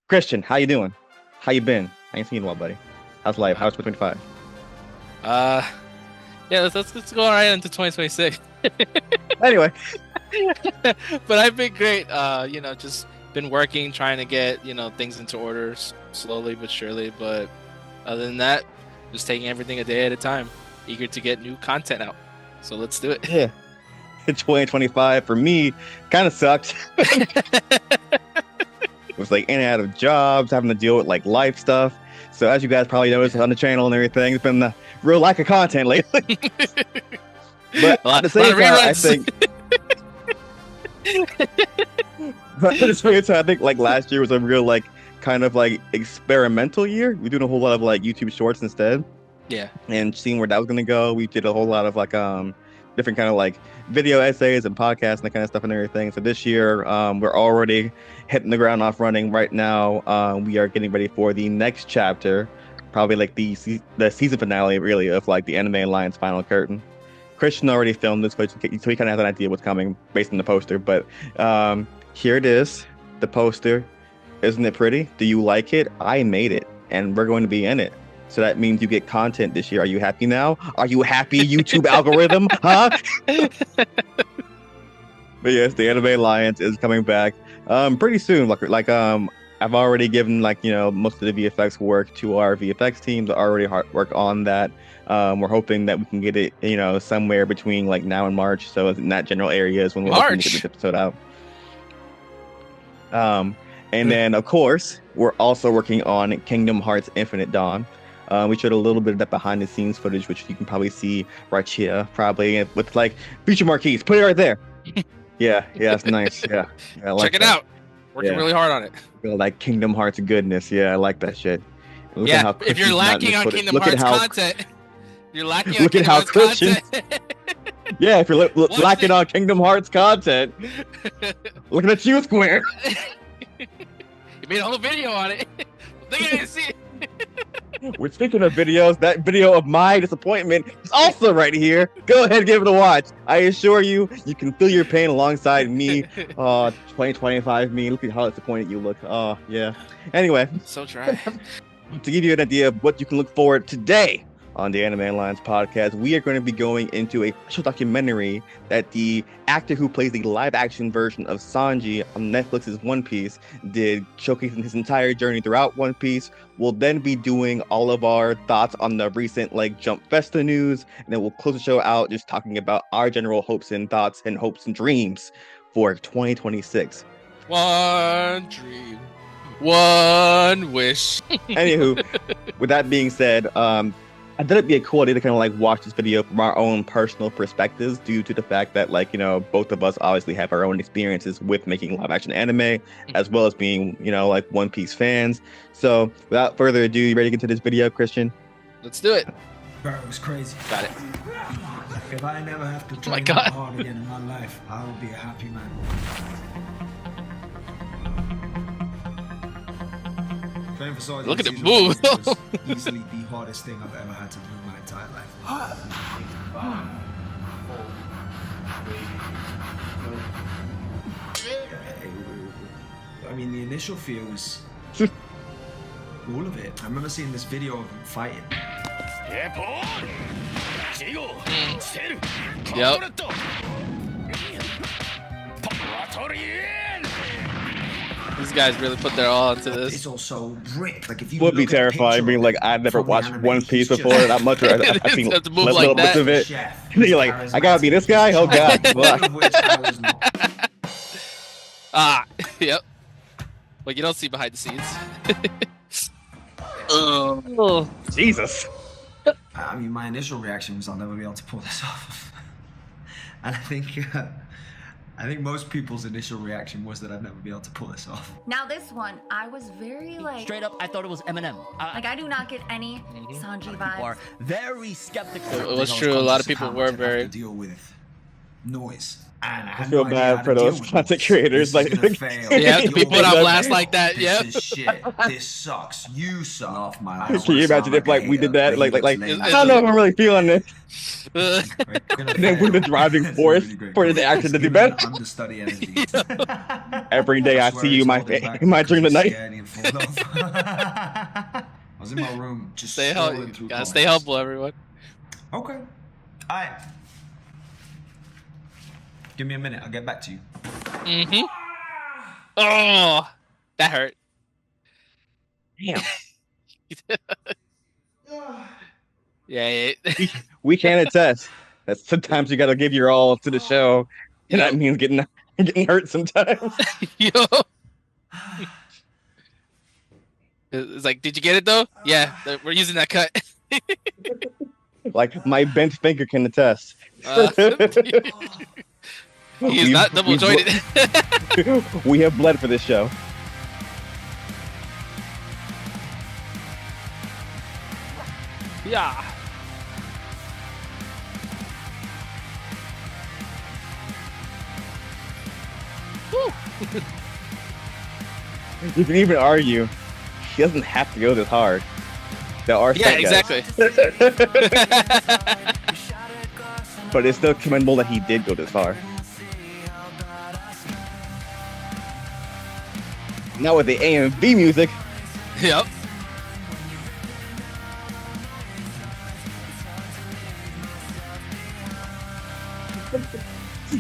Christian, how you doing? How you been? I ain't seen you in a while, buddy. How's life? How's 2025? Uh, yeah, let's go right into 2026. Anyway, But I've been great. Just been working, trying to get things into order slowly but surely. But other than that, just taking everything a day at a time. Eager to get new content out. So let's do it. yeah, 2025 for me kind of sucked. It was like in and out of jobs, having to deal with like life stuff. So as you guys probably noticed on the channel and everything, it's been a real lack of content lately. But at the same time, I think. But at the same time, I think like last year was a real like kind of like experimental year. We're doing a whole lot of like YouTube Shorts instead. Yeah. And seeing where that was gonna go, we did a whole lot of like different kind of like video essays and podcasts and that kind of stuff and everything. So this year, we're already hitting the ground off running. Right now, we are getting ready for the next chapter, probably like the season finale, really, of like the Anime Alliance final curtain. Christian already filmed this, so he kind of has an idea what's coming based on the poster. But here it is, the poster. Isn't it pretty? Do you like it? I made it, and we're going to be in it. So that means you get content this year. Are you happy now? Are you happy, YouTube algorithm? Huh? But yes, the Anime Alliance is coming back pretty soon. I've already given most of the VFX work to our VFX team to already work on that. We're hoping that we can get it somewhere between like now and March. So in that general area is when we're hoping to get this episode out. And then of course we're also working on Kingdom Hearts Infinite Dawn. We showed a little bit of that behind the scenes footage, which you can probably see right here, probably with like feature marquees. Put it right there. Yeah, it's nice. Yeah, I like Check it out. Working really hard on it. Like Kingdom Hearts goodness. Yeah, I like that shit. Look at how if you're lacking on Kingdom Hearts content, you're lacking on Kingdom Hearts content. Yeah, if you're lacking on Kingdom Hearts content, looking at you, Square. You made a whole video on it. They didn't see it. We're speaking of videos. That video of my disappointment is also right here. Go ahead and give it a watch. I assure you, you can feel your pain alongside me. 2025 me. Look at how disappointed you look. Oh, yeah. Anyway. So try. To give you an idea of what you can look forward today on the Anime Alliance podcast, we are going to be going into a special documentary that the actor who plays the live-action version of Sanji on Netflix's One Piece did, showcasing his entire journey throughout One Piece. We'll then be doing all of our thoughts on the recent Jump Festa news, and then we'll close the show out just talking about our general hopes and thoughts and hopes and dreams for 2026. One dream, one wish. Anywho, with that being said, I thought it'd be a cool idea to kind of watch this video from our own personal perspectives, due to the fact that both of us obviously have our own experiences with making live action anime, as well as being One Piece fans. So without further ado, you ready to get into this video, Christian? Let's do it. Bro, it was crazy. Got it. If I never have to my train God. hard again in my life, I will be a happy man. Training for Sergeant Look at it Season move. was easily the hardest thing I've ever had to do in my entire life. I mean, the initial fear was all of it. I remember seeing this video of him fighting. Yep. These guys really put their all into this. It's also ripped. Like if you Would be look at a terrifying. Being picture I've never from the watched anime, One he's Piece just- before that much, or I've seen Have to move little like bits that. of it. Chef, And you're like, I gotta be this guy? Oh God. One of which I was not. Yep. But you don't see behind the scenes. Oh. Jesus. I mean, my initial reaction was I'll never be able to pull this off, and I think most people's initial reaction was that I'd never be able to pull this off. Now this one, I was very Straight up, I thought it was Eminem. I do not get any Sanji People are vibes. very skeptical. It was true. A lot of people were Have to very. deal with noise. And I I had feel no idea bad how for to deal those with content noise. creators. This is Like, gonna fail. Yeah, You're be put on gonna blast fail. like that. This Yeah. is shit. This sucks. You suck. Laugh my ass. can you imagine if like we did that? Like, I don't know if I'm really feeling it. And then we're the driving force for the actor to do better. Understudy energy. Every day I see you in my dream at night. I was in my room just Stay scrolling humble. through Gotta comments. stay humble, everyone. Okay. Alright. Give me a minute, I'll get back to you. Mm-hmm. Oh, that hurt. Damn. Yeah. We can attest that sometimes you got to give your all to the show, and that means getting hurt sometimes. Yo. It's like, did you get it though? Yeah, we're using that cut. Like my bent finger can attest. He's not double jointed. We have bled for this show. Yeah. You can even argue he doesn't have to go this hard. There are Yeah, stunt guys. exactly. But it's still commendable that he did go this far. Now with the AMV music, Yep.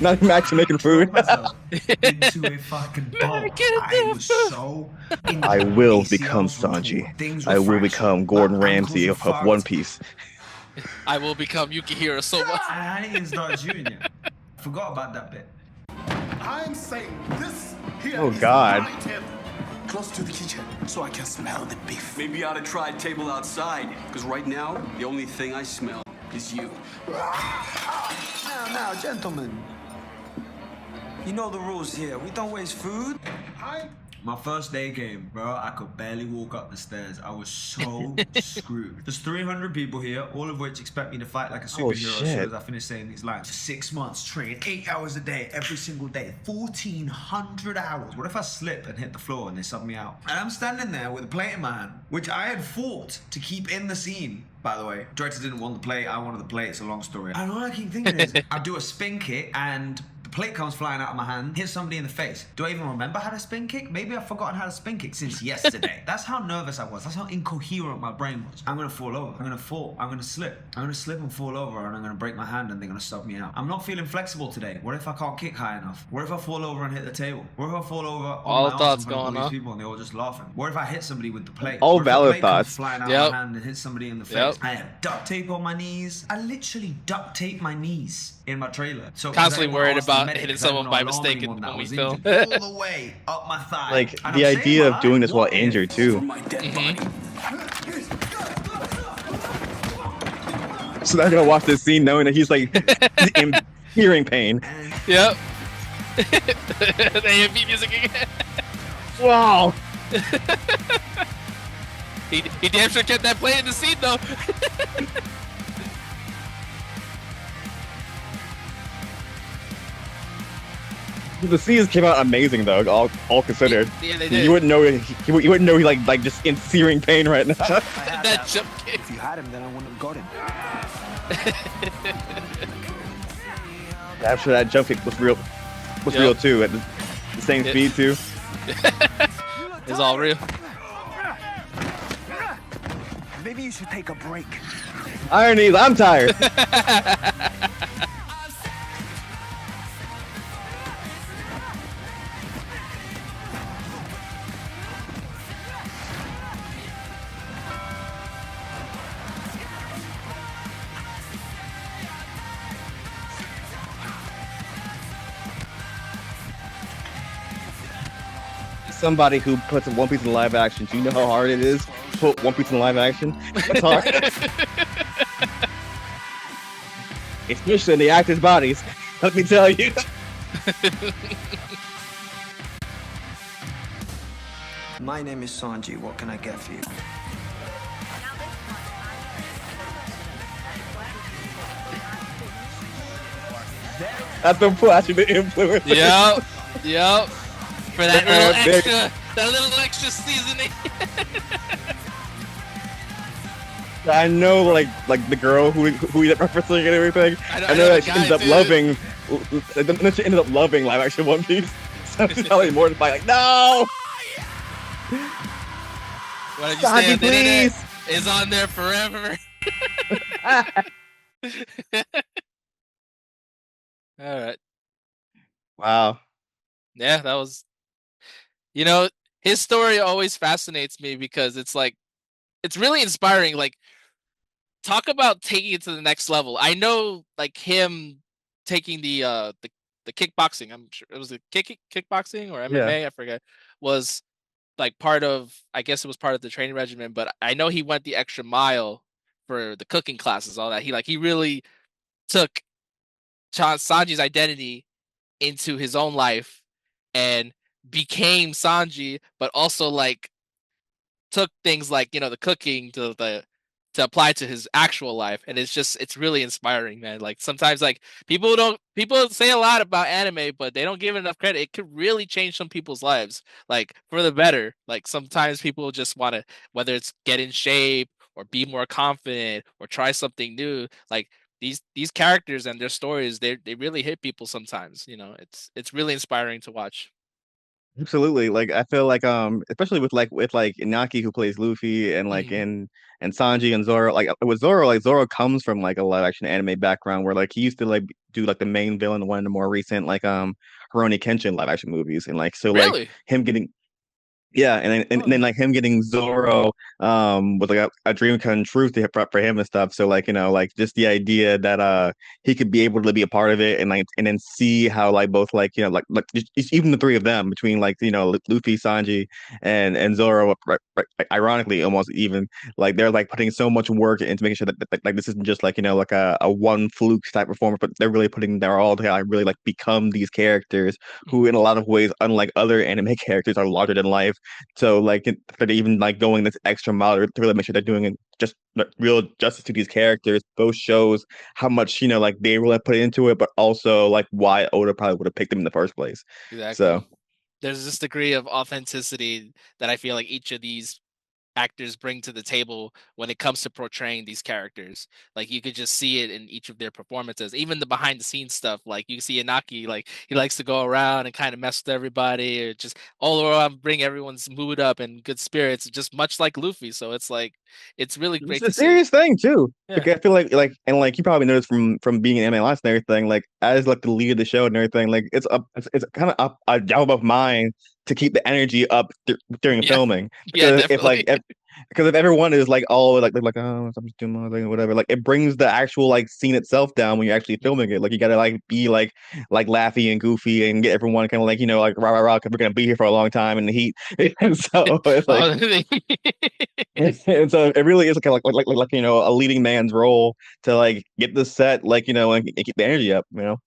not even actually making food. Into a fucking bowl. I was so I will become Sanji. I will become Gordon Ramsay of One Piece. I will become Yukihiro Soba. I didn't even start shooting yet. Forgot about that bit. I'm saying this here Oh, is God. my table, close to the kitchen, so I can smell the beef. Maybe you ought to try a table outside, because right now, the only thing I smell is you. Now, gentlemen. You know the rules here. We don't waste food. My first day game, bro, I could barely walk up the stairs. I was so screwed. There's 300 people here, all of which expect me to fight like a superhero as soon shit. as I finish saying these lines. 6 months train, 8 hours a day, every single day, 1,400 hours. What if I slip and hit the floor and they sub me out? And I'm standing there with a plate in my hand, which I had fought to keep in the scene. By the way, director didn't want the plate, I wanted the plate. It's a long story. And all I keep thinking is, I do a spin kick and the plate comes flying out of my hand, hits somebody in the face. Do I even remember how to spin kick? Maybe I've forgotten how to spin kick since yesterday. That's how nervous I was. That's how incoherent my brain was. I'm gonna fall over. I'm gonna fall. I'm gonna slip. I'm gonna slip and fall over and I'm gonna break my hand and they're gonna sub me out. I'm not feeling flexible today. What if I can't kick high enough? What if I fall over and hit the table? What if I fall over on All my the arse thoughts in front of going all on. these people and they're all just laughing? What if I hit somebody with the plate? All What if the valid plate comes thoughts. flying out Yep. of my hand and hit somebody in the face? Yep. I have duct tape on my knees. I literally duct tape my knees in my trailer. So Constantly worried about medic, hitting 'cause I someone didn't by know alarm mistake anyone that when we was film. injured. All the way up my thigh. Like And the I'm saving idea my of doing life. this while What if- injured too. My dead body. So they're gonna watch this scene knowing that he's like in hearing pain. Yep. The AMV music again. Wow. He damn sure kept that play in the scene though. The scenes came out amazing though, all considered. Yeah, they did. You wouldn't know you wouldn't know he like just in searing pain right now. That jump kick. If you had him, then I wouldn't have got him. After that jump kick was real Yep. real too at the same Yeah. speed too. It's all real. Maybe you should take a break. Ironies, I'm tired. Somebody who puts One Piece in live action, do you know how hard it is to put One Piece in live action? It's hard. Especially in the actors' bodies. Let me tell you. My name is Sanji. What can I get for you? Not the flash of the influence. Yep. For that little extra seasoning. I know, like the girl who he referencing and everything. I know that she ended up loving. Then she ended up loving live action One Piece. So she's probably mortified, like, no. What did you say? The internet is on there forever. All right. Wow. Yeah, that was. His story always fascinates me because it's like, it's really inspiring. Like, talk about taking it to the next level. I know, like, him taking the kickboxing. I'm sure it was the kickboxing or MMA. Yeah. I forget. Was like part of. I guess it was part of the training regimen. But I know he went the extra mile for the cooking classes. All that he really took Sanji's identity into his own life and became Sanji, but also like took things like the cooking to apply to his actual life, and it's really inspiring, man. Like sometimes like people say a lot about anime, but they don't give it enough credit. It could really change some people's lives, like for the better. Like sometimes people just want to, whether it's get in shape or be more confident or try something new, like these characters and their stories, they really hit people sometimes. It's really inspiring to watch. Absolutely. Like I feel like especially with Inaki who plays Luffy and like Mhm. and Sanji and Zoro, like with Zoro, like Zoro comes from like a live action anime background where like he used to like do like the main villain in one of the more recent like Rurouni Kenshin live action movies, and like so like Really? him getting yeah, and then like him getting Zoro was like a dream come true for him and stuff. So like like just the idea that he could be able to be a part of it, and like and then see how like both like just even the three of them between like Luffy, Sanji, and Zoro, like, ironically almost even like they're like putting so much work into making sure that like this isn't just like like a one fluke type performance, but they're really putting their all to like, really like become these characters who in a lot of ways, unlike other anime characters, are larger than life. So like they're even like going this extra mile to really make sure they're doing it just real justice to these characters. Both shows how much like they really put into it, but also like why Oda probably would have picked them in the first place. Exactly. So There's this degree of authenticity that I feel like each of these actors bring to the table when it comes to portraying these characters. Like you could just see it in each of their performances, even the behind the scenes stuff. Like you see Inaki, like he likes to go around and kind of mess with everybody, or just all around bring everyone's mood up and good spirits, just much like Luffy. So it's like it's really it's great a to see. serious thing too. Yeah. Like I feel like and like you probably noticed from being in MLS and everything, like as like the lead of the show and everything, like it's kind of up a job of mine to keep the energy up during Yeah. filming, Yeah, because definitely. because if everyone is like all like oh I'm just doing my thing or whatever, like it brings the actual like scene itself down when you're actually filming it. Like you gotta like be like laughy and goofy and get everyone kind of like like rah rah rah, because we're gonna be here for a long time in the heat. And so it's like and so it really is like a leading man's role to like get the set like and keep the energy up. No,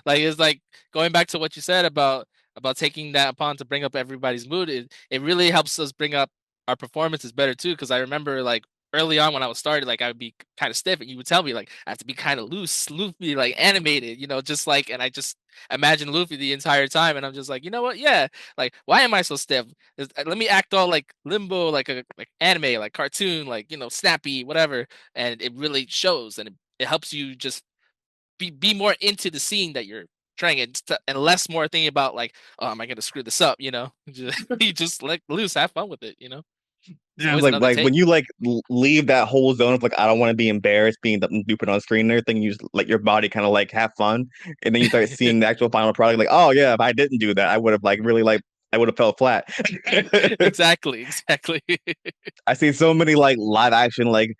like it's like going back to what you said about taking that upon to bring up everybody's mood. It really helps us bring up our performances better too. Because I remember like early on when I was started, like I would be kind of stiff, and you would tell me like I have to be kind of loose, Luffy, like animated, just like, and I just imagine Luffy the entire time, and I'm just like, you know what? Yeah, like why am I so stiff? Let me act all like limbo, like a like anime, like cartoon, like snappy, whatever, and it really shows, and it helps you just be more into the scene that you're trying and less more thinking about like, oh, am I gonna screw this up? You just let loose, have fun with it. It's Yeah, it's always like another like when take. you like leave that whole zone of like I don't want to be embarrassed being stupid on screen and everything. You just let your body kind of like have fun, and then you start seeing the actual final product. Like, oh yeah, if I didn't do that, I would have like really like I would have felt flat. Exactly. I see so many like live action like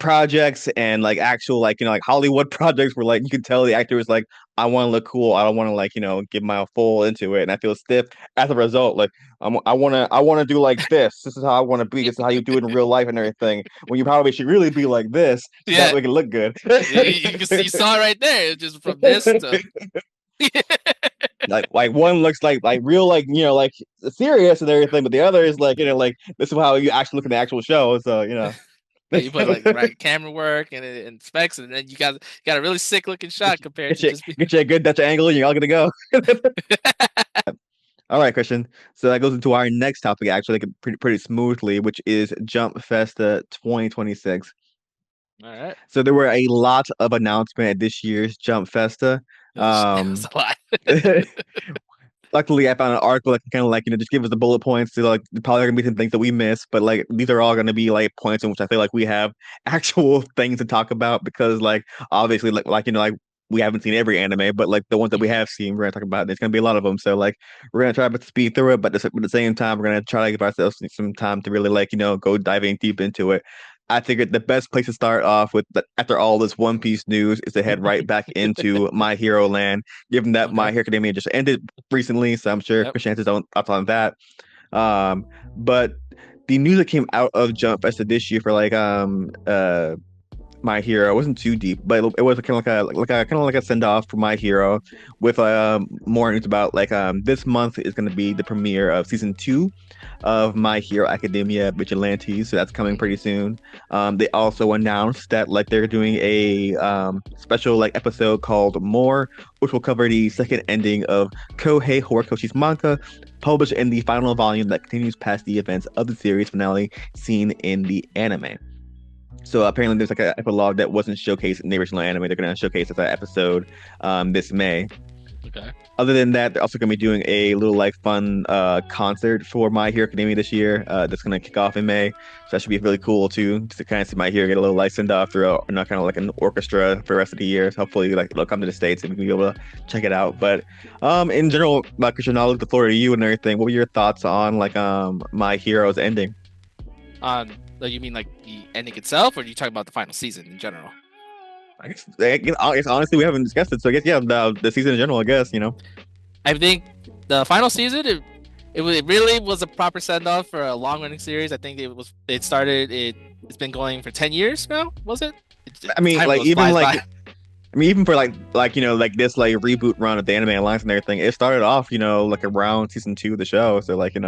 projects and like actual like like Hollywood projects where like you can tell the actor is like I want to look cool. I don't want to like give my full into it, and I feel stiff as a result. Like I want to do like this. This is how I want to be. This is how you do it in real life and everything. When you probably should really be like this, so that Yeah, way it can look good. you can see, you saw it right there, just from this to like one looks like real like like serious and everything, but the other is like like this is how you actually look in the actual show. So You put like the right camera work and specs, and then you got a really sick looking shot compared to just being. Get you a good Dutch angle, and you're all gonna go. All right, Christian. So that goes into our next topic, actually, like pretty smoothly, which is Jump Festa 2026. All right. So there were a lot of announcements at this year's Jump Festa. It was a lot. Luckily, I found an article that can kind of like, just give us the bullet points to like probably gonna be some things that we missed, but like these are all gonna be like points in which I feel like we have actual things to talk about because like obviously like we haven't seen every anime, but like the ones that we have seen, we're gonna talk about. There's gonna be a lot of them, so like we're gonna try to speed through it, but at the same time, we're gonna try to give ourselves some time to really like go diving deep into it. I figured the best place to start off with, after all this One Piece news, is to head right back into My Hero Land, given that My Hero Academia just ended recently, so I'm sure Christian has his own thoughts on that. But the news that came out of Jump Festa this year for like My Hero wasn't too deep, but it was kind of like a send off for My Hero, with more news about like this month is going to be the premiere of season 2 of My Hero Academia Vigilantes, so that's coming pretty soon. They also announced that like they're doing a special like episode called More, which will cover the second ending of Kohei Horikoshi's manga, published in the final volume that continues past the events of the series finale seen in the anime. So apparently there's like an epilogue that wasn't showcased in the original anime. They're going to showcase as an episode this May. Okay. Other than that, they're also going to be doing a little like fun concert for My Hero Academia this year. That's going to kick off in May. So that should be really cool too, to kind of see My Hero get a little like send off through kind of like an orchestra for the rest of the year. So hopefully like it'll come to the States and we can be able to check it out. But in general, Christian, I'll leave the floor to you and everything. What were your thoughts on like My Hero's ending? You mean like the ending itself, or are you talking about the final season in general? I guess honestly we haven't discussed it, so I guess the season in general. I guess I think the final season it really was a proper send off for a long running series. I think it's been going for 10 years now. Was it? I mean, like even like. By. I mean, even for like this like reboot run of the Anime Alliance and everything, it started off like around season 2 of the show. So like we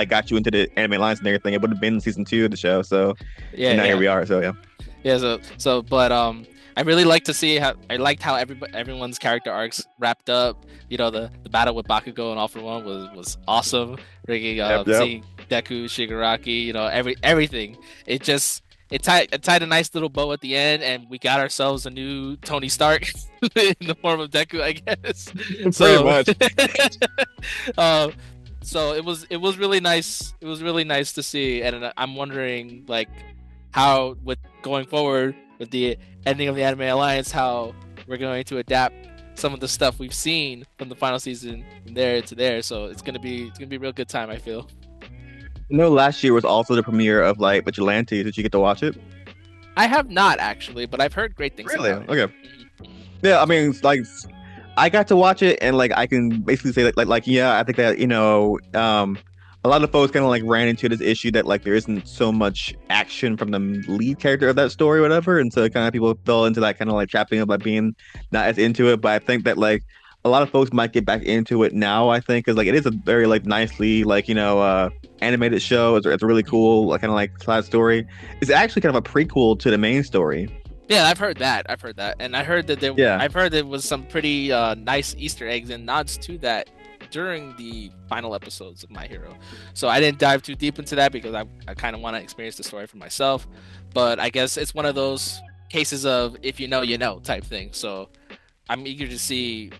got you into the Anime Alliance and everything, it would have been season 2 of the show. So here we are. So but I really like to see how everyone's character arcs wrapped up. The battle with Bakugo and All For One was awesome. Seeing Deku, Shigaraki, everything. It tied a nice little bow at the end, and we got ourselves a new Tony Stark in the form of Deku, I guess. Pretty much. So it was really nice. It was really nice to see, and I'm wondering like how, with going forward with the ending of the Anime Alliance, how we're going to adapt some of the stuff we've seen from the final season from there to there. So it's gonna be a real good time, I feel. Last year was also the premiere of like Vigilante. Did you get to watch it? I have not actually, but I've heard great things. Really? About it. Okay. Yeah, I mean, like, I got to watch it, and like I can basically say I think that a lot of folks kind of like ran into this issue that like there isn't so much action from the lead character of that story or whatever, and so kind of people fell into that kind of like trapping of like being not as into it. But I think that like a lot of folks might get back into it now, I think, because like it is a very like nicely like animated show. It's a really cool like kind of like side story. It's actually kind of a prequel to the main story. Yeah, I've heard that, and I heard that I've heard there was some pretty nice Easter eggs and nods to that during the final episodes of My Hero. So I didn't dive too deep into that because I kind of want to experience the story for myself. But I guess it's one of those cases of if you know type thing. So I'm eager to see.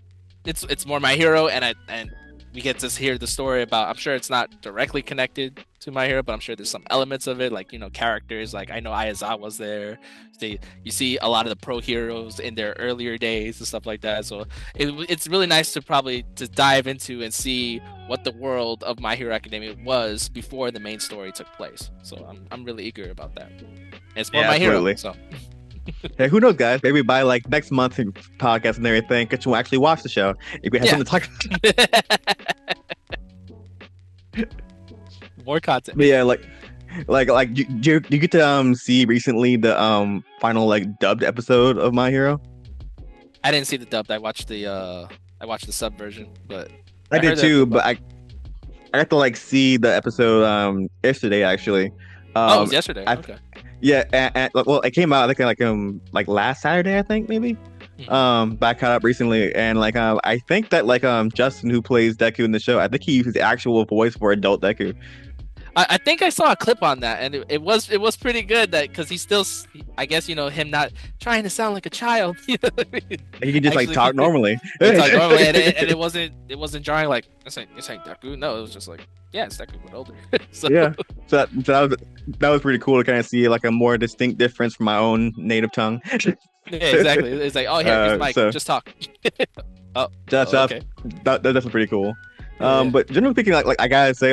It's more My Hero, and we get to hear the story about. I'm sure it's not directly connected to My Hero, but I'm sure there's some elements of it, like characters. Like I know Aizawa's there. You see a lot of the pro heroes in their earlier days and stuff like that. So it's really nice to dive into and see what the world of My Hero Academia was before the main story took place. So I'm really eager about that. And it's more My Hero. So. Hey, who knows, guys? Maybe by like next month podcast and everything, get you actually watch the show. If we have something to talk about. More content. But yeah, like you get to see recently the final like dubbed episode of My Hero? I didn't see the dubbed. I watched the sub version, but I did too, but I got to like see the episode yesterday actually. Oh, it was yesterday. I, Okay. yeah, well, it came out I think like last Saturday, I think maybe. But I caught up recently, and I think that Justin, who plays Deku in the show, I think he used the actual voice for adult Deku. I think I saw a clip on that, and it was pretty good. That because he's still, I guess him not trying to sound like a child. You know what I mean? He can just talk normally. Talk normally, and it wasn't jarring. Like it's like Deku. No, it was just like it's Deku but older. So Yeah, so that was pretty cool to kind of see a more distinct difference from my own native tongue. yeah, exactly. It's like here's the mic, just talk. That's okay. That's definitely pretty cool. Yeah. But generally speaking, I gotta say,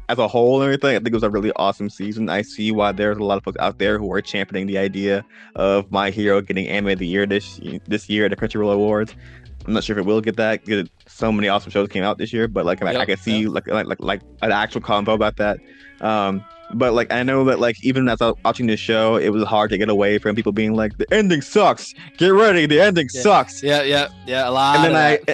as a whole and everything, I think it was a really awesome season. I see why there's a lot of folks out there who are championing the idea of My Hero getting Anime of the Year this year at the Crunchyroll Awards. I'm not sure if it will get that. So many awesome shows came out this year, but I can see an actual convo about that. But I know that even as I was watching this show, it was hard to get away from people being like, the ending sucks. Get ready, the ending sucks. Yeah. A lot.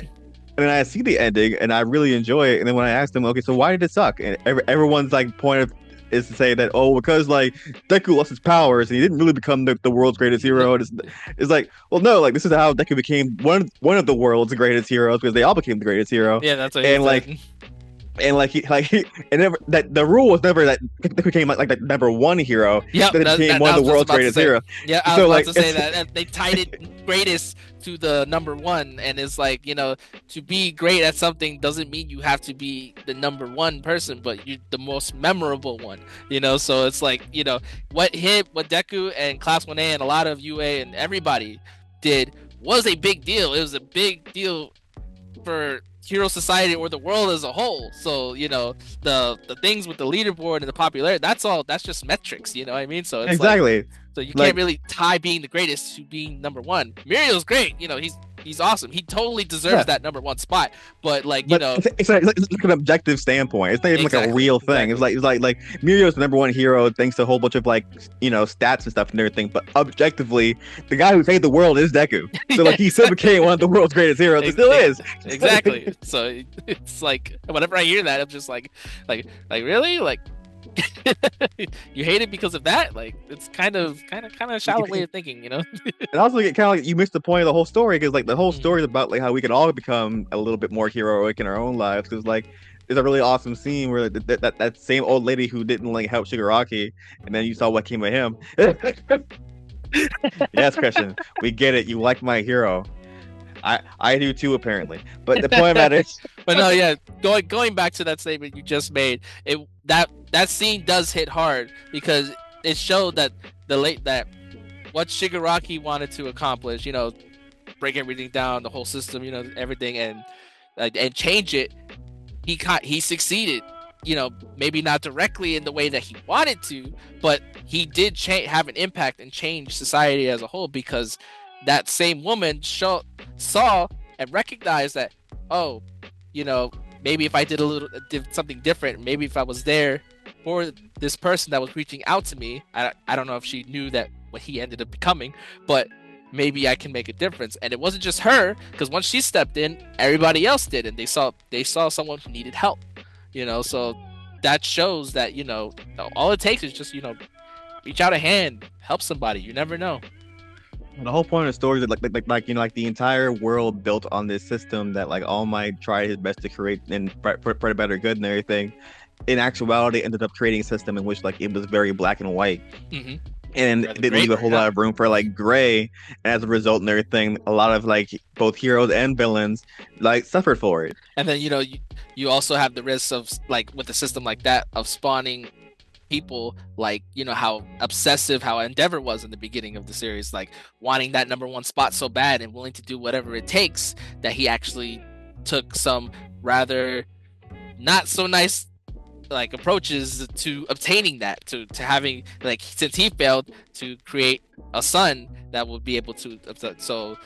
And then I see the ending and I really enjoy it. And then when I ask them, okay, so why did it suck? And everyone's point is to say that, because Deku lost his powers and he didn't really become the world's greatest hero. It's like, well, no, this is how Deku became one of the world's greatest heroes, because they all became the greatest hero. Yeah, that's what and he said. And never that the rule was never that Deku became the number one hero. Yeah, that became one of the world's greatest hero. Yeah, I was about to say that they tied it greatest to the number one, and it's to be great at something doesn't mean you have to be the number one person, but you're the most memorable one. So it's what Deku and Class 1A and a lot of UA and everybody did was a big deal. It was a big deal for Hero Society or the world as a whole. So the things with the leaderboard and the popularity, that's just metrics. You know what I mean? So it's exactly. So you can't really tie being the greatest to being number one. Muriel's great. He's awesome. He totally deserves that number one spot. But it's like an objective standpoint. It's not even a real thing. Exactly. It's like Muriel's the number one hero thanks to a whole bunch of stats and stuff and everything. But objectively, the guy who saved the world is Deku. So he still became one of the world's greatest heroes. It still is. Exactly. So it's whenever I hear that, I'm just like really you hate it because of that? It's kind of a shallow way of thinking, And also get you missed the point of the whole story, because the whole story is about how we can all become a little bit more heroic in our own lives. Because there's a really awesome scene where that same old lady who didn't help Shigaraki, and then you saw what came of him. Yes, Christian, we get it. You like My Hero. I do too, apparently. But the point about it. But no, yeah. Going back to that statement you just made, that scene does hit hard, because it showed that what Shigaraki wanted to accomplish, break everything down, the whole system, everything, and change it. He succeeded. Maybe not directly in the way that he wanted to, but he did have an impact and change society as a whole, because that same woman saw and recognized that, maybe if I did something different, maybe if I was there for this person that was reaching out to me, I don't know if she knew that what he ended up becoming, but maybe I can make a difference. And it wasn't just her, because once she stepped in, everybody else did, and they saw someone who needed help. So that shows that all it takes is just reach out a hand, help somebody. You never know. The whole point of the story is that the entire world built on this system that All Might tried his best to create and for a better good and everything. In actuality, ended up creating a system in which it was very black and white. Mm-hmm. And it didn't leave a whole lot of room for gray. And as a result and everything, a lot of both heroes and villains suffered for it. And then you also have the risks of with a system like that of spawning people how obsessive how Endeavor was in the beginning of the series, wanting that number one spot so bad and willing to do whatever it takes, that he actually took some rather not so nice approaches to obtaining that, to having since he failed to create a son that would be able to, so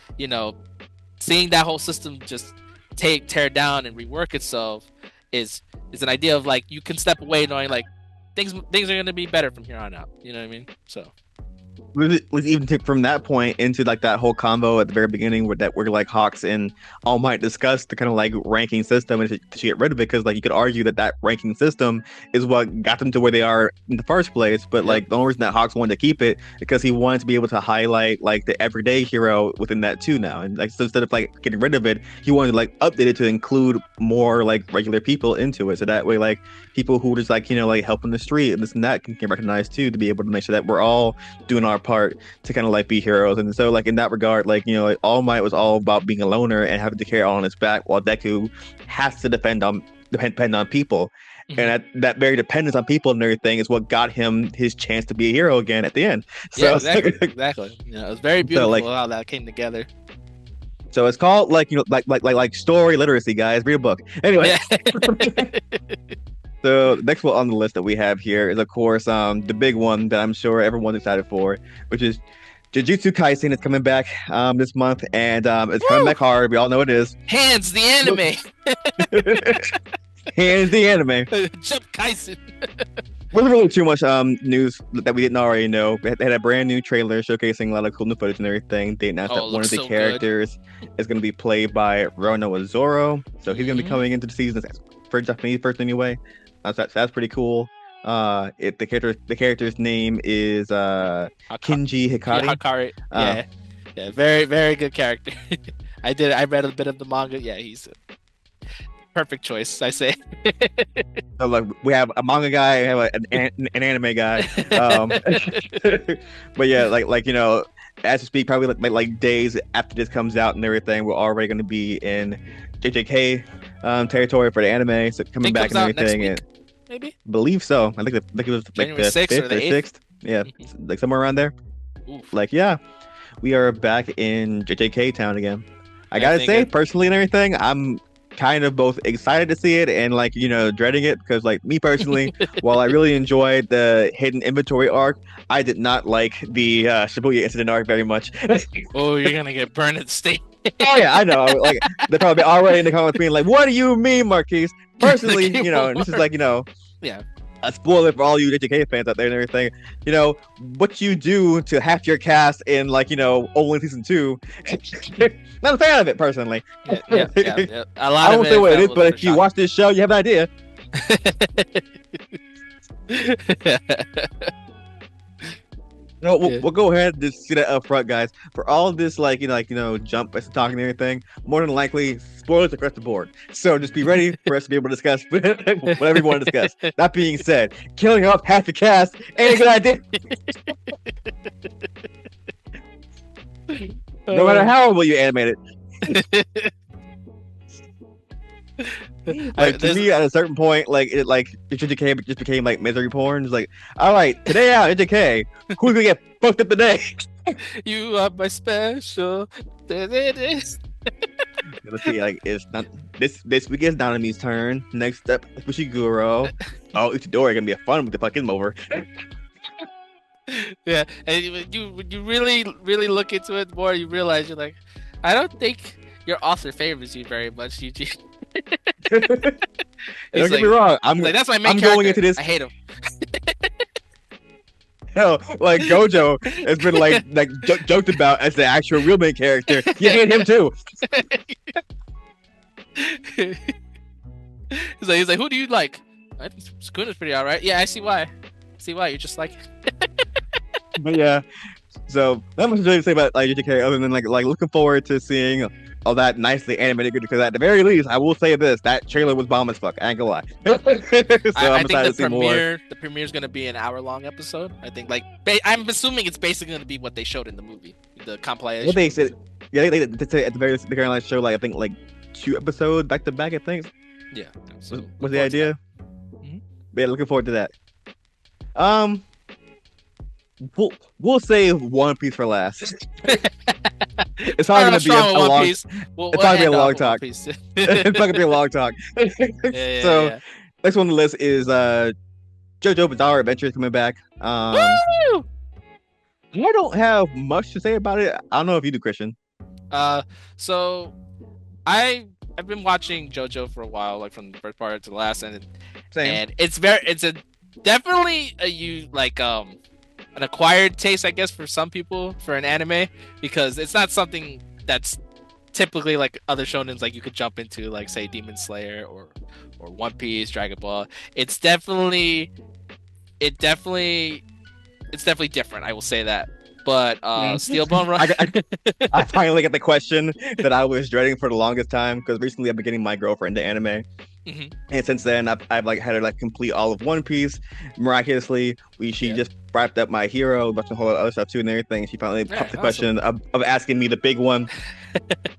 seeing that whole system just tear down and rework itself is an idea of you can step away knowing things are going to be better from here on out. You know what I mean? So was even from that point into like that whole combo at the very beginning where like Hawks and All Might discussed the kind of like ranking system and to get rid of it because like you could argue that ranking system is what got them to where they are in the first place. But like the only reason that Hawks wanted to keep it because he wanted to be able to highlight like the everyday hero within that too now. And like so instead of like getting rid of it, he wanted to like update it to include more like regular people into it. So that way like people who just like like helping the street and this and that can get recognized too to be able to make sure that we're all doing our part to kind of like be heroes. And so like in that regard, like like All Might was all about being a loner and having to carry it all on his back, while Deku has to depend on people. Mm-hmm. And that very dependence on people and everything is what got him his chance to be a hero again at the end. So, exactly. It was very beautiful how that came together. So it's called like like story literacy, guys. Read a book. Anyway. So the next one on the list that we have here is, of course, the big one that I'm sure everyone's excited for, which is Jujutsu Kaisen is coming back this month, and it's coming back hard. We all know it is. Hands the anime. Hands the anime. Jump Kaisen. Wasn't really too much news that we didn't already know. They had a brand new trailer showcasing a lot of cool new footage and everything. They announced that one of the characters is going to be played by Rono Zoro, so he's going to be coming into the season for a Japanese person anyway. So that's pretty cool. The character's name is Kinji Hikari. Yeah, Hikari. Yeah, very very good character. I read a bit of the manga. Yeah, he's a perfect choice, I say. So like we have a manga guy, we have an anime guy. But yeah, like as we speak, probably like days after this comes out and everything, we're already going to be in JJK territory for the anime. So coming back and everything. Next week, maybe? Believe so. I think it was like January the 6th 5th or the 6th. Yeah, like somewhere around there. Oof. Like yeah, we are back in JJK town again. I gotta say, personally and everything, I'm kind of both excited to see it and like dreading it because like me personally, while I really enjoyed the hidden inventory arc, I did not like the Shibuya incident arc very much. Oh, you're gonna get burned at the stake. Oh yeah, I know. Like they're probably already in the comments being like, "What do you mean, Marquise?" Personally, and this is like yeah, a spoiler for all you JJK fans out there and everything. What you do to half your cast in like only season 2. Not a fan of it personally. Yeah. A lot I won't say what it is, but if you watch this show, you have an idea. We'll go ahead and just see that up front, guys. For all of this, Jump Festa talking and everything, more than likely, spoilers across the board. So just be ready for us to be able to discuss whatever you want to discuss. That being said, killing off half the cast ain't a good idea. No matter how well you animate it. Like to me, at a certain point, it just became like misery porn. It's like, all right, today out JK, who's gonna get fucked up today? You are my special. Let's see, it's not this week is Nanami's turn. Next up, Fushiguro. Oh, Uchidori gonna be a fun with the fuck him over. Yeah, and you really look into it more, you realize you're like, I don't think your author favors you very much, Yuji. Don't get me wrong. I'm like, that's my main character. Going into this. I hate him. Hell, like Gojo has been joked about as the actual real main character. You hate him too. He's like, who do you like? I think Sukuna's pretty alright. Yeah, I see why. You're just like. But yeah, so not much to say about JJK other than like looking forward to seeing all that nicely animated good, because at the very least, I will say this: that trailer was bomb as fuck. I ain't gonna lie. So I think the premiere is gonna be an hour-long episode. I think I'm assuming it's basically gonna be what they showed in the movie, the compilation. What they said, yeah, they said at the very least, they're gonna show I think 2 episodes back to back. I think. Yeah. So was the idea? Mm-hmm. Yeah, looking forward to that. We'll save One Piece for last. It's probably gonna be a long. It's probably be a long talk. It's probably gonna be a long talk. So next one on the list is JoJo Bizarre Adventure is coming back. I don't have much to say about it. I don't know if you do, Christian. So I've been watching JoJo for a while, from the first part to the last, and Same. And it's definitely a an acquired taste, I guess, for some people for an anime, because it's not something that's typically like other shonens like you could jump into, like say Demon Slayer or One Piece, Dragon Ball. It's definitely different. I will say that. But Steel Bone Run. I finally get the question that I was dreading for the longest time, because recently I've been getting my girlfriend into anime. Mhm. And since then, I've like had her like complete all of One Piece. Miraculously, she just wrapped up My Hero, watched a whole lot of other stuff too and everything. She finally popped the question of asking me the big one,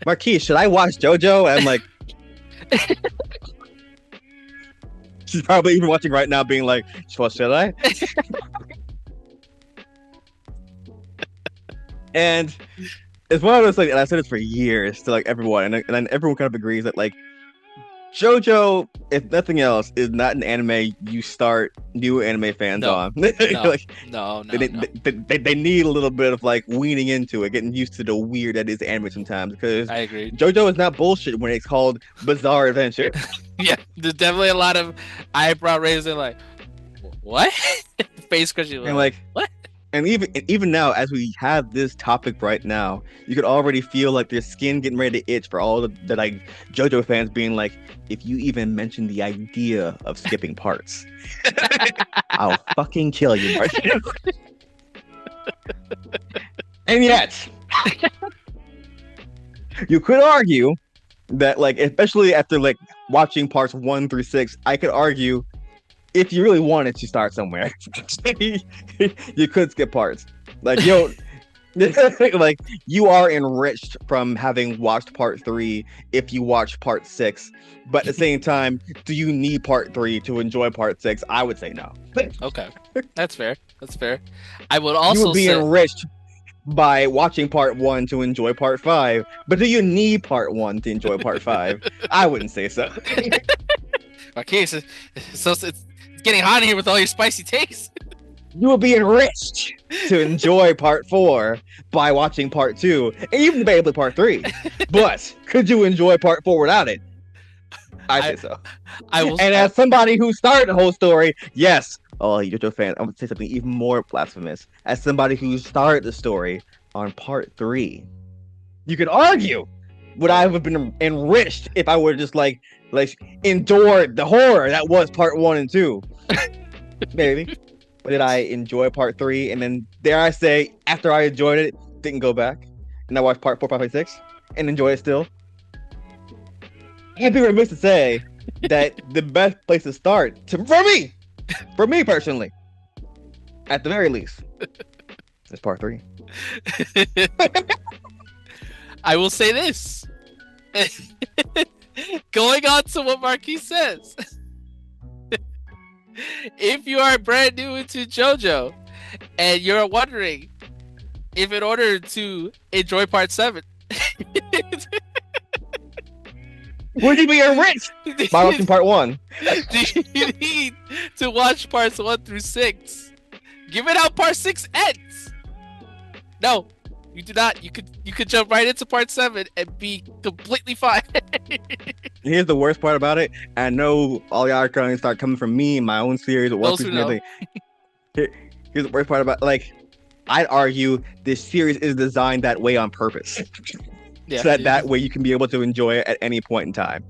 Marquise, should I watch JoJo? And I'm like, she's probably even watching right now, being like, well, should I? And it's one of those, like, and I've said this for years to like everyone, and then everyone kind of agrees that like JoJo, if nothing else, is not an anime you start new anime fans on. No. Like, No. they need a little bit of like weaning into it, getting used to the weird that is anime sometimes, because I agree. JoJo is not bullshit when it's called bizarre adventure. Yeah, there's definitely a lot of eyebrow raising, like, what? Face scratching, And like, what? And even now, as we have this topic right now, you could already feel like their skin getting ready to itch for all the like JoJo fans being like, if you even mention the idea of skipping parts, I'll fucking kill you, Martin. And yet, you could argue that, like, especially after like watching parts 1 through 6, I could argue, if you really wanted to start somewhere, you could skip parts. Like, yo, like, you are enriched from having watched part 3 if you watch part 6. But at the same time, do you need part 3 to enjoy part 6? I would say no. Okay, that's fair. I would also you would be enriched by watching part 1 to enjoy part 5. But do you need part 1 to enjoy part 5? I wouldn't say so. Okay, so it's getting hot in here with all your spicy takes. You will be enriched to enjoy part 4 by watching part 2, and even debatably part 3. But could you enjoy part 4 without it? I say so. And as somebody who started the whole story, yes. Oh, you JoJo fan, I'm gonna say something even more blasphemous. As somebody who started the story on part 3, you could argue, would I have been enriched if I would just like endured the horror that was part 1 and 2? Maybe. But did I enjoy part 3, and then, dare I say, after I enjoyed it, didn't go back and I watched part 4, 5, 6 and enjoy it still? I'd be remiss to say that the best place to start, for me personally, at the very least, is part 3. I will say this. Going on to what Marquis says. If you are brand new into JoJo and you're wondering if in order to enjoy part 7, would you be enriched by watching part 1? do you need to watch parts 1 through 6? Given how part 6 ends. No, you do not. You could jump right into part 7 and be completely fine. Here's the worst part about it. I know all y'all are going to start coming from me and my own series of One Piece and everything. Here's the worst part about, like, I'd argue this series is designed that way on purpose. Yeah, so that way you can be able to enjoy it at any point in time.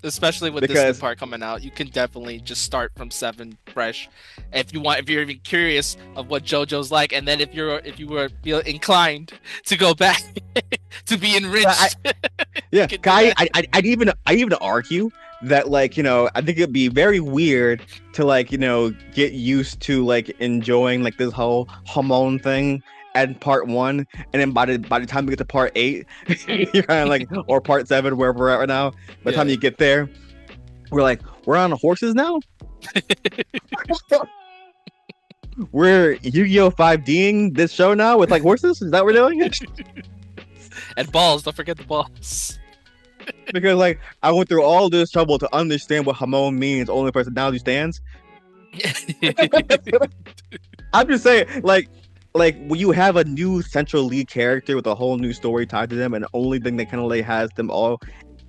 Especially with this new part coming out, you can definitely just start from 7 fresh, if you're even curious of what JoJo's like, and then if you were feel inclined to go back to be enriched. I'd even argue that, like, you know, I think it'd be very weird to, like, you know, get used to like enjoying like this whole hormone thing at part 1, and then by the time we get to part 8, you're kind of like, or part 7, wherever we're at right now, by the time you get there, we're on horses now. We're Yu-Gi-Oh 5Ding this show now with like horses. Is that what we're doing? And balls, don't forget the balls. Because like I went through all this trouble to understand what hormone means, only personality stands. I'm just saying, like when you have a new central lead character with a whole new story tied to them, and the only thing that kind of like has them all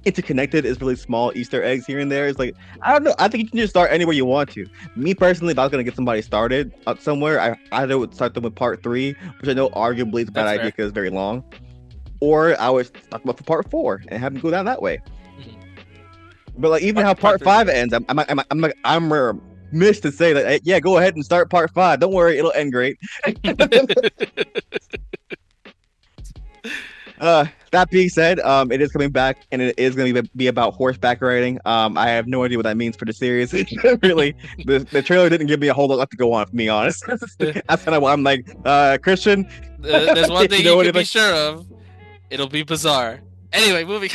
interconnected. It's really small Easter eggs here and there. It's like, I don't know. I think you can just start anywhere you want to. Me personally, if I was gonna get somebody started somewhere, I either would start them with part 3, which I know arguably is a bad That's idea fair. because it's very long, or I would start them up for part 4 and have them go down that way. But like even how part 5 ends, I'm remiss to say that yeah, go ahead and start part 5. Don't worry, it'll end great. That being said, it is coming back, and it is going to be about horseback riding. I have no idea what that means for the series. Really, the trailer didn't give me a whole lot to go on, to be honest. That's kind of why I'm like, Christian. There's one thing You know you can be anything? sure of. It'll be bizarre. Anyway, moving.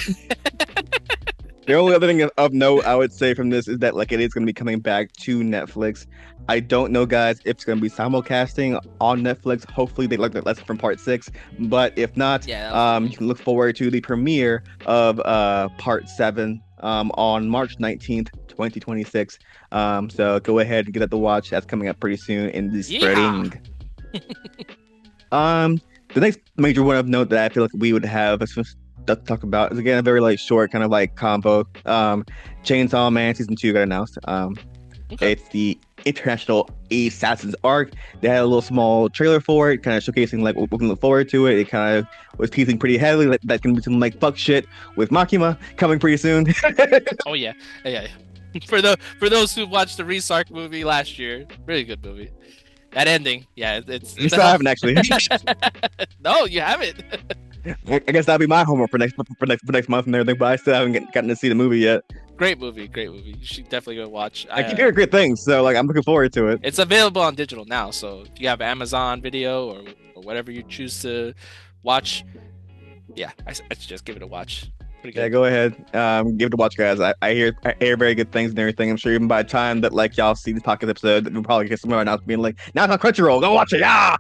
The only other thing of note I would say from this is that like it is going to be coming back to Netflix. I don't know, guys, if it's going to be simulcasting on Netflix. Hopefully they learned their lesson from part 6. But if not, you can look forward to the premiere of part 7 on March 19th, 2026. So go ahead and get that to watch. That's coming up pretty soon in the spring. The next major one of note that I feel like we would have to talk about is again a very like short kind of like combo. Chainsaw Man season 2 got announced. It's the International Assassins arc. They had a little small trailer for it, kind of showcasing like what we can look forward to it. It kind of was teasing pretty heavily that that's gonna be some like fuck shit with Makima coming pretty soon. Oh yeah. For those who watched the Resark movie last year, really good movie. That ending, yeah, it's You still haven't actually. No, you haven't. I guess that'll be my homework for next month and everything, but I still haven't gotten to see the movie yet. Great movie. You should definitely go watch. I keep hearing great things, so like I'm looking forward to it. It's available on digital now, so if you have Amazon Video or whatever you choose to watch, yeah, I suggest give it a watch. Pretty good. Yeah, go ahead. Give it a watch, guys. I hear very good things and everything. I'm sure even by the time that like y'all see this podcast episode, we'll probably get somewhere announced being like, now it's on Crunchyroll, go watch it, yeah.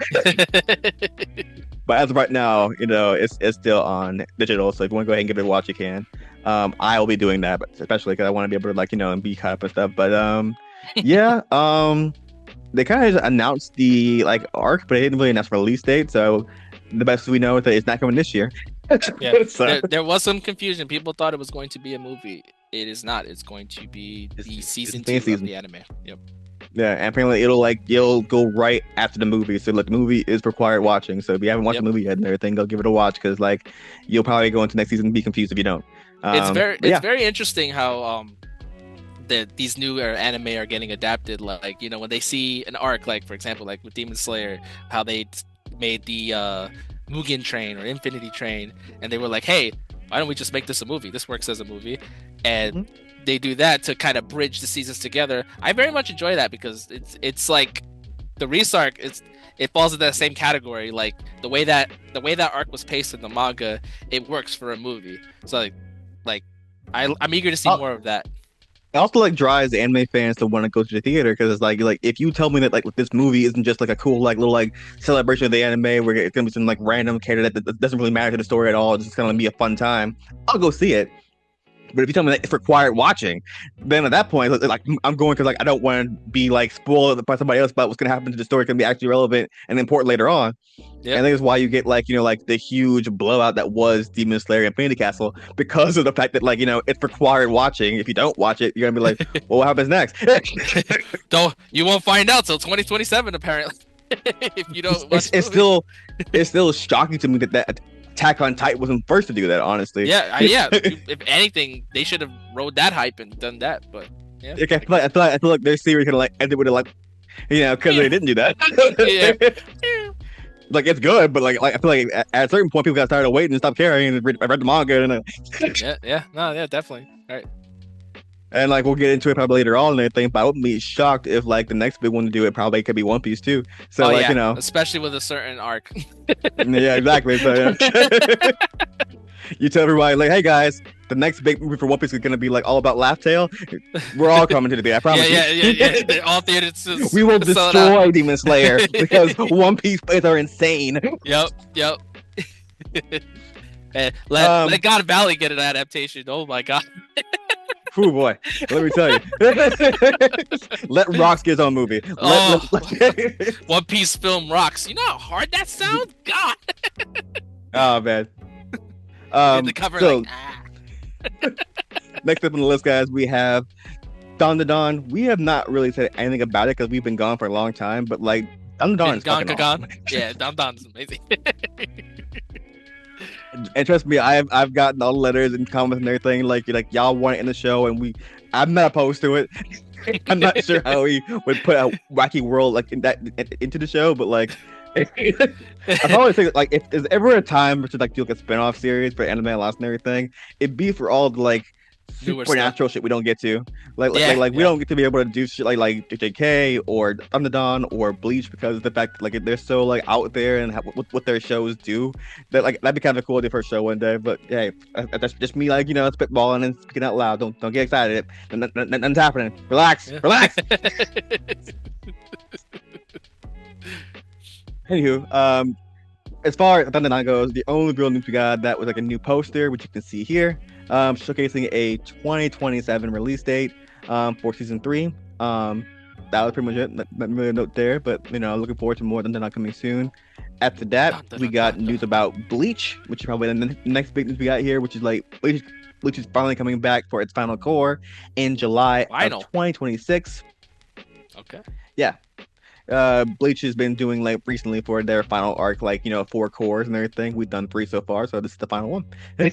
But as of right now, you know, it's still on digital. So if you want to go ahead and give it a watch, you can. I will be doing that, but especially because I want to be able to like, you know, and be caught up and stuff. But yeah, they kind of announced the like arc, but they didn't really announce a release date. So the best we know is that it's not coming this year. Yeah, So- there was some confusion. People thought it was going to be a movie. It is not. It's going to be the season 2 of the anime. Yep. Yeah, and apparently it'll go right after the movie. So like the movie is required watching. So if you haven't watched the movie yet and everything, go give it a watch because like you'll probably go into next season and be confused if you don't. It's very interesting how these new anime are getting adapted. Like, you know, when they see an arc, like for example, like with Demon Slayer, how they made the Mugen Train or Infinity Train, and they were like, hey, why don't we just make this a movie? This works as a movie. And they do that to kind of bridge the seasons together. I very much enjoy that because it's like the Resark, it falls into that same category. Like the way that arc was paced in the manga, it works for a movie. So like I'm eager to see more of that. It also like drives anime fans to want to go to the theater because it's like if you tell me that like this movie isn't just like a cool like little like celebration of the anime where it's gonna be some like random character that doesn't really matter to the story at all, it's just gonna be a fun time, I'll go see it. But if you tell me that it's required watching, then at that point, like I'm going because like I don't want to be like spoiled by somebody else about what's gonna happen to the story can be actually relevant and important later on. Yeah, I think that's why you get like, you know, like the huge blowout that was Demon Slayer Infinity Castle because of the fact that like, you know, it's required watching. If you don't watch it, you're gonna be like, well, what happens next? You won't find out till 2027 apparently. If you don't watch it's still shocking to me that Attack on Titan wasn't first to do that, honestly. Yeah. If anything, they should have rode that hype and done that. But yeah, okay, I feel like their series could have like ended with it, like, you know, because they didn't do that. Like it's good, but like I feel like at a certain point, people got tired of waiting and stopped caring. And I read the manga, and definitely. All right. And like we'll get into it probably later on and everything, but I wouldn't be shocked if like the next big one to do it probably could be One Piece too. So you know, especially with a certain arc. Yeah, exactly. So yeah. You tell everybody like, hey guys, the next big movie for One Piece is gonna be like all about Laugh Tale. We're all coming to the theater, I promise you. Yeah. All theaters. We will destroy Demon Slayer because One Piece fans are insane. Yep. Let God Valley get an adaptation. Oh my god. Oh boy, let me tell you. Let Rocks get his own movie. One Piece film Rocks. You know how hard that sounds? God. Oh man. The cover Next up on the list, guys, we have Dawn to Dawn. We have not really said anything about it because we've been gone for a long time, but like Dawn to Dawn Been is fucking awesome. Yeah, Don's amazing. And trust me, I've gotten all the letters and comments and everything. Like y'all want it in the show, and I'm not opposed to it. I'm not sure how we would put a wacky world like into the show, but like I probably think like if there's ever a time to like do like a spin-off series for Anime Alliance and everything, it'd be for all the like Newer supernatural shit we don't get to. We Yeah. don't get to be able to do shit like JJK or Thunder Dawn or Bleach because of the fact that, like they're so like out there and what their shows do. That like that'd be kind of cool to do for a show one day. But hey, that's just me like spitballing and speaking out loud. Don't get excited. Nothing's happening. Relax. Yeah. Relax. Anywho, as far as Thunder Dawn goes, the only real news we got that was like a new poster, which you can see here, showcasing a 2027 release date for season 3. That was pretty much it. Not really a note there, but looking forward to more Thunder Dawn coming soon. After that, we got news about Bleach, which is probably the next big news we got here, which is like Bleach is finally coming back for its final core in July of 2026. Okay. Yeah. Bleach has been doing like recently for their final arc, like 4 cores and everything. We've done 3 so far, so this is the final one. All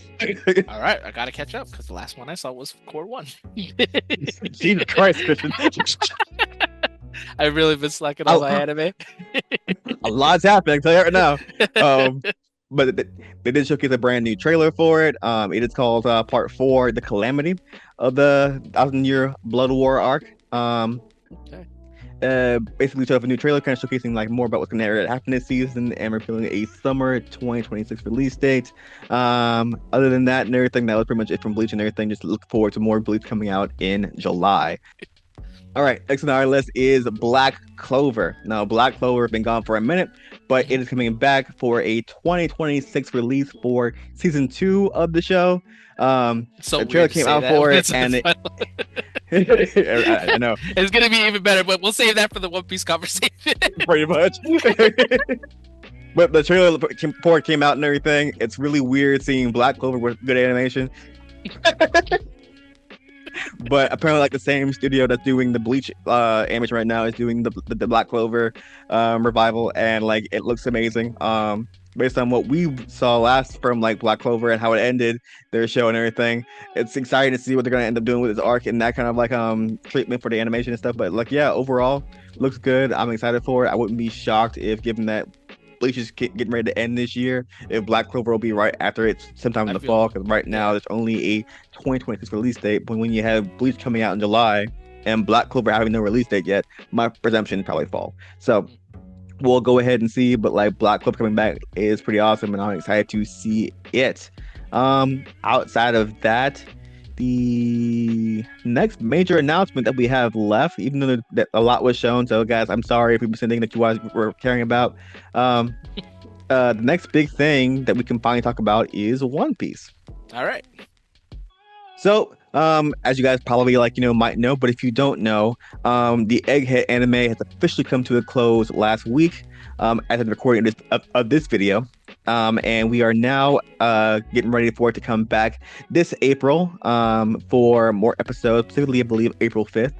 right, I gotta catch up because the last one I saw was core 1. Jesus Christ, Christian! I've really been slacking on my anime. A lot's happening, I tell you right now. But they did showcase a brand new trailer for it. It is called Part 4, The Calamity of the 1,000-Year Blood War arc. Okay. Basically showed up a new trailer kind of showcasing like more about what's going to happen this season and revealing a summer 2026 release date. Other than that and everything, that was pretty much it from Bleach and everything. Just look forward to more Bleach coming out in July. All right, next on our list is Black Clover. Now, Black Clover has been gone for a minute, but it is coming back for a 2026 release for season 2 of the show. The trailer came out for it, and I know it's gonna be even better, but we'll save that for the One Piece conversation. Pretty much. But the trailer before it came out and everything, it's really weird seeing Black Clover with good animation. But apparently, like the same studio that's doing the Bleach animation right now is doing the Black Clover revival, and like it looks amazing. Based on what we saw last from like Black Clover and how it ended their show and everything, it's exciting to see what they're gonna end up doing with this arc and that kind of like treatment for the animation and stuff. But like overall looks good. I'm excited for it. I wouldn't be shocked if, given that Bleach is getting ready to end this year, if Black Clover will be right after it sometime in the fall, because right now there's only a 2026 release date. But when you have Bleach coming out in July and Black Clover having no release date yet, my presumption is probably fall. So we'll go ahead and see, but like Black Clover coming back is pretty awesome, and I'm excited to see it. Outside of that, the next major announcement that we have left, even though that a lot was shown, so guys, I'm sorry if we missed anything that you guys were caring about. The next big thing that we can finally talk about is One Piece. All right. So, as you guys probably might know, but if you don't know, the Egghead anime has officially come to a close last week, as of recording of this video, and we are now getting ready for it to come back this April for more episodes, specifically I believe April 5th,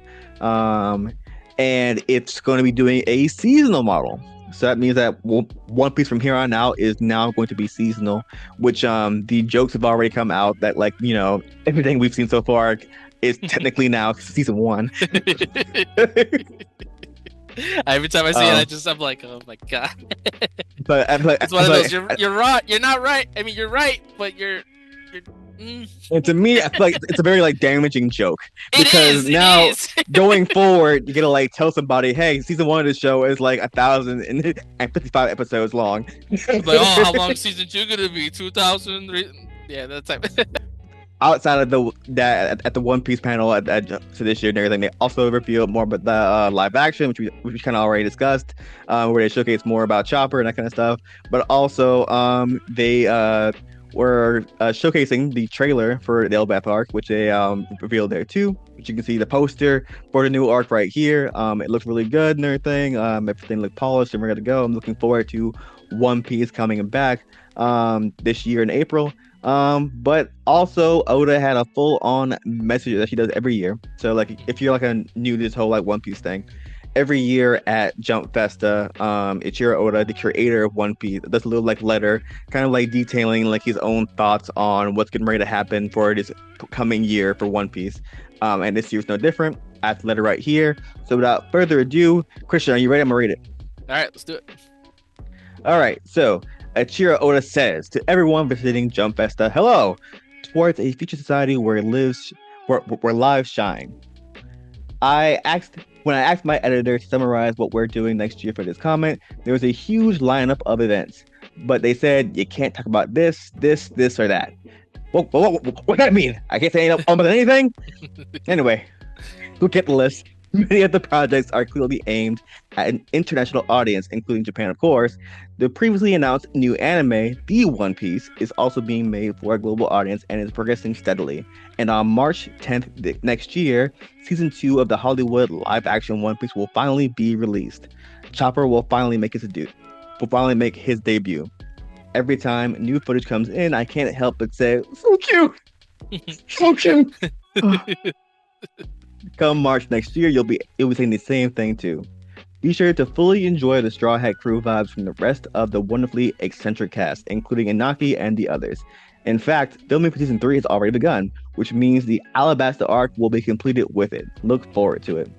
and it's going to be doing a seasonal model. So that means that One Piece from here on out is now going to be seasonal, which the jokes have already come out that everything we've seen so far is technically now season 1. Every time I see it, I'm like, oh my god. But it's one of those. You're right. You're not right. I mean, you're right, but you're. And to me, I feel like it's a very damaging joke, because now going forward, you gotta tell somebody, hey, season 1 of the show is 1,055 episodes long. Like, oh, how long is season 2 gonna be? 2,000? Yeah, that type. Outside of that at the One Piece panel at so this year and everything, they also revealed more about the live action, which we kind of already discussed, where they showcase more about Chopper and that kind of stuff. But also, they were showcasing the trailer for the Elbaf arc, which they revealed there too. Which you can see the poster for the new arc right here. It looks really good and everything. Everything looked polished and ready to go. I'm looking forward to One Piece coming back this year in April. But also Oda had a full-on message that she does every year. So like if you're like a new to this whole like One Piece thing, every year at Jump Festa, Ichiro Oda, the creator of One Piece, does a little like letter, kind of like detailing like his own thoughts on what's getting ready to happen for this coming year for One Piece. And this year's no different. I have the letter right here. So without further ado, Christian, are you ready? I'm gonna read it. All right, let's do it. All right, so Achiro Oda says to everyone visiting Jump Festa, hello, towards a future society where lives shine. When I asked my editor to summarize what we're doing next year for this comment, there was a huge lineup of events, but they said you can't talk about this, or that. What does that mean? I can't say anything about anything? Anyway, look at the list. Many of the projects are clearly aimed at an international audience, including Japan, of course. The previously announced new anime, The One Piece, is also being made for a global audience and is progressing steadily. And on March 10th next year, season 2 of the Hollywood live-action One Piece will finally be released. Chopper will finally make his debut. Every time new footage comes in, I can't help but say, "So cute, so cute." Come March next year, you'll be saying the same thing too. Be sure to fully enjoy the Straw Hat Crew vibes from the rest of the wonderfully eccentric cast, including Inaki and the others. In fact, filming for season 3 has already begun, which means the Alabasta arc will be completed with it. Look forward to it.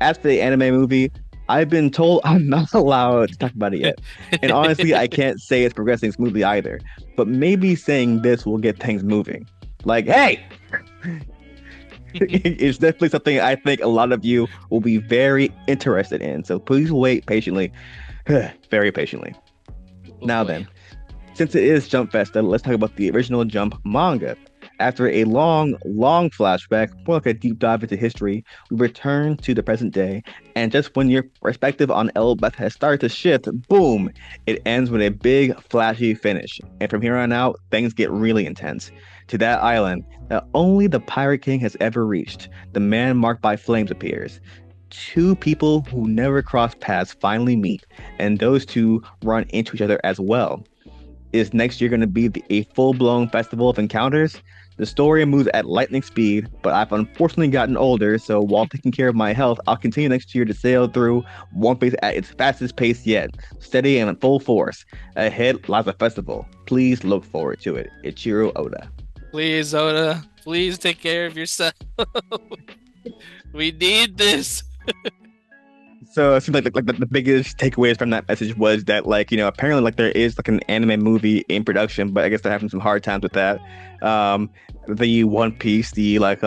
As for the anime movie, I've been told I'm not allowed to talk about it yet. And honestly, I can't say it's progressing smoothly either. But maybe saying this will get things moving. Like, hey! It's definitely something I think a lot of you will be very interested in. So please wait patiently. Very patiently. Now then, since it is Jump Festa, let's talk about the original Jump manga. After a long flashback, more like a deep dive into history, we return to the present day, and just when your perspective on Elbeth has started to shift, boom, it ends with a big, flashy finish. And from here on out, things get really intense. To that island that only the Pirate King has ever reached, the man marked by flames appears. Two people who never crossed paths finally meet, and those two run into each other as well. Is next year going to be a full-blown festival of encounters? The story moves at lightning speed, but I've unfortunately gotten older, so while taking care of my health, I'll continue next year to sail through One Piece at its fastest pace yet, steady and in full force. Ahead lies a festival. Please look forward to it. Ichiro Oda. Please, Oda, please take care of yourself. We need this. So it seems like the biggest takeaways from that message was that like, you know, apparently like there is like an anime movie in production, but I guess they're having some hard times with that. The One Piece, the like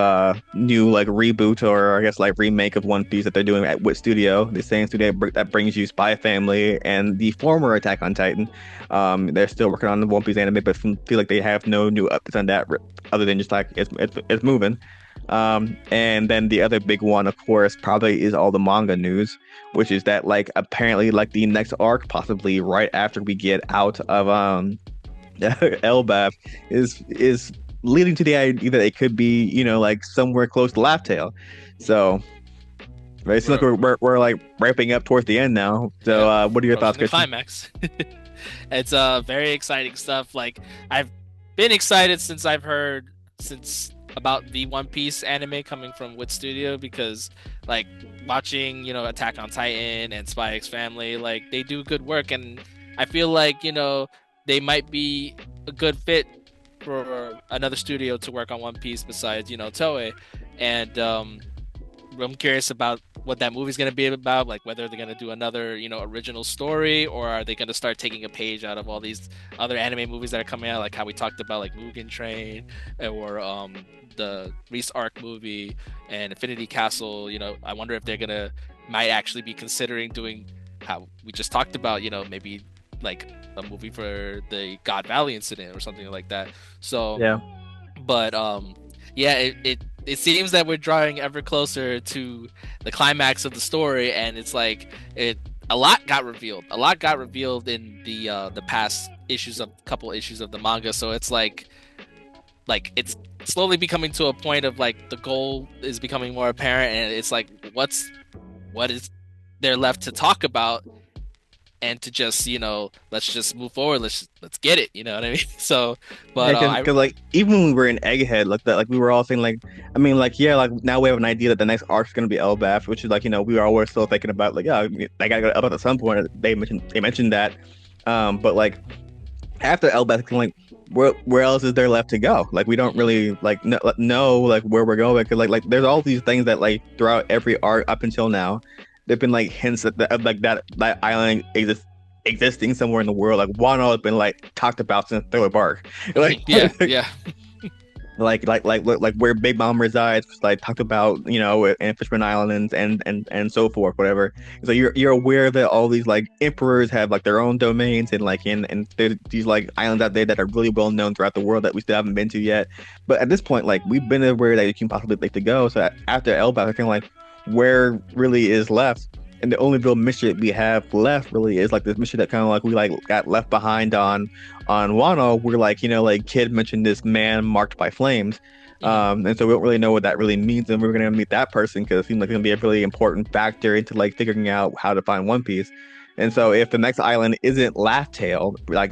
new like reboot or I guess like remake of One Piece that they're doing at Wit Studio, the same studio that brings you Spy Family and the former Attack on Titan. They're still working on the One Piece anime, but feel like they have no new updates on that other than just like it's moving. And then the other big one, of course, probably is all the manga news, which is that like apparently like the next arc, possibly right after we get out of Elbaf, is leading to the idea that it could be, you know, like somewhere close to Laugh Tale. So right, it seems like we're like wrapping up towards the end now. So what are your thoughts, Christian? Climax. It's very exciting stuff. Like I've been excited since I've heard about the One Piece anime coming from Wit Studio, because like watching, you know, Attack on Titan and Spy X Family, like they do good work, and I feel like, you know, they might be a good fit for another studio to work on One Piece besides, you know, Toei. And I'm curious about what that movie's going to be about, like whether they're going to do another, you know, original story, or are they going to start taking a page out of all these other anime movies that are coming out, like how we talked about like Mugen Train or the Reese Arc movie and Infinity Castle. You know, I wonder if they're might actually be considering doing how we just talked about, you know, maybe like a movie for the God Valley incident or something like that. So yeah, but yeah, it seems that we're drawing ever closer to the climax of the story, and it's like a lot got revealed in the past couple issues of the manga. So it's like it's slowly becoming to a point of like the goal is becoming more apparent, and it's like what is there left to talk about and to just let's just move forward. Let's get it. You know what I mean? So, Yeah, but because like even when we were in Egghead, like that, like we were all saying like, I mean, like yeah, like now we have an idea that the next arc's gonna be Elbaf, which is like we were always still thinking about like yeah, I gotta go to Elbaf at some point. They mentioned that, but like after Elbaf, kind of like where else is there left to go? Like we don't really like know like where we're going because like there's all these things that like throughout every arc up until now, there've been like hints of like that island existing somewhere in the world. Like Wano has been like talked about since Thriller Bark. Like yeah. like where Big Mom resides, like talked about, and Fishman Islands and so forth, whatever. So you're aware that all these like emperors have like their own domains and like and there's these like islands out there that are really well known throughout the world that we still haven't been to yet. But at this point, like we've been everywhere that you can possibly like to go. So after Elbaf, I think like where really is left. And the only real mission we have left really is like this mission that kind of like we like got left behind on Wano, where like like Kid mentioned this man marked by flames, and so we don't really know what that really means, and we're gonna meet that person because it seems like it's gonna be a really important factor into like figuring out how to find One Piece. And so if the next island isn't Laugh Tale, like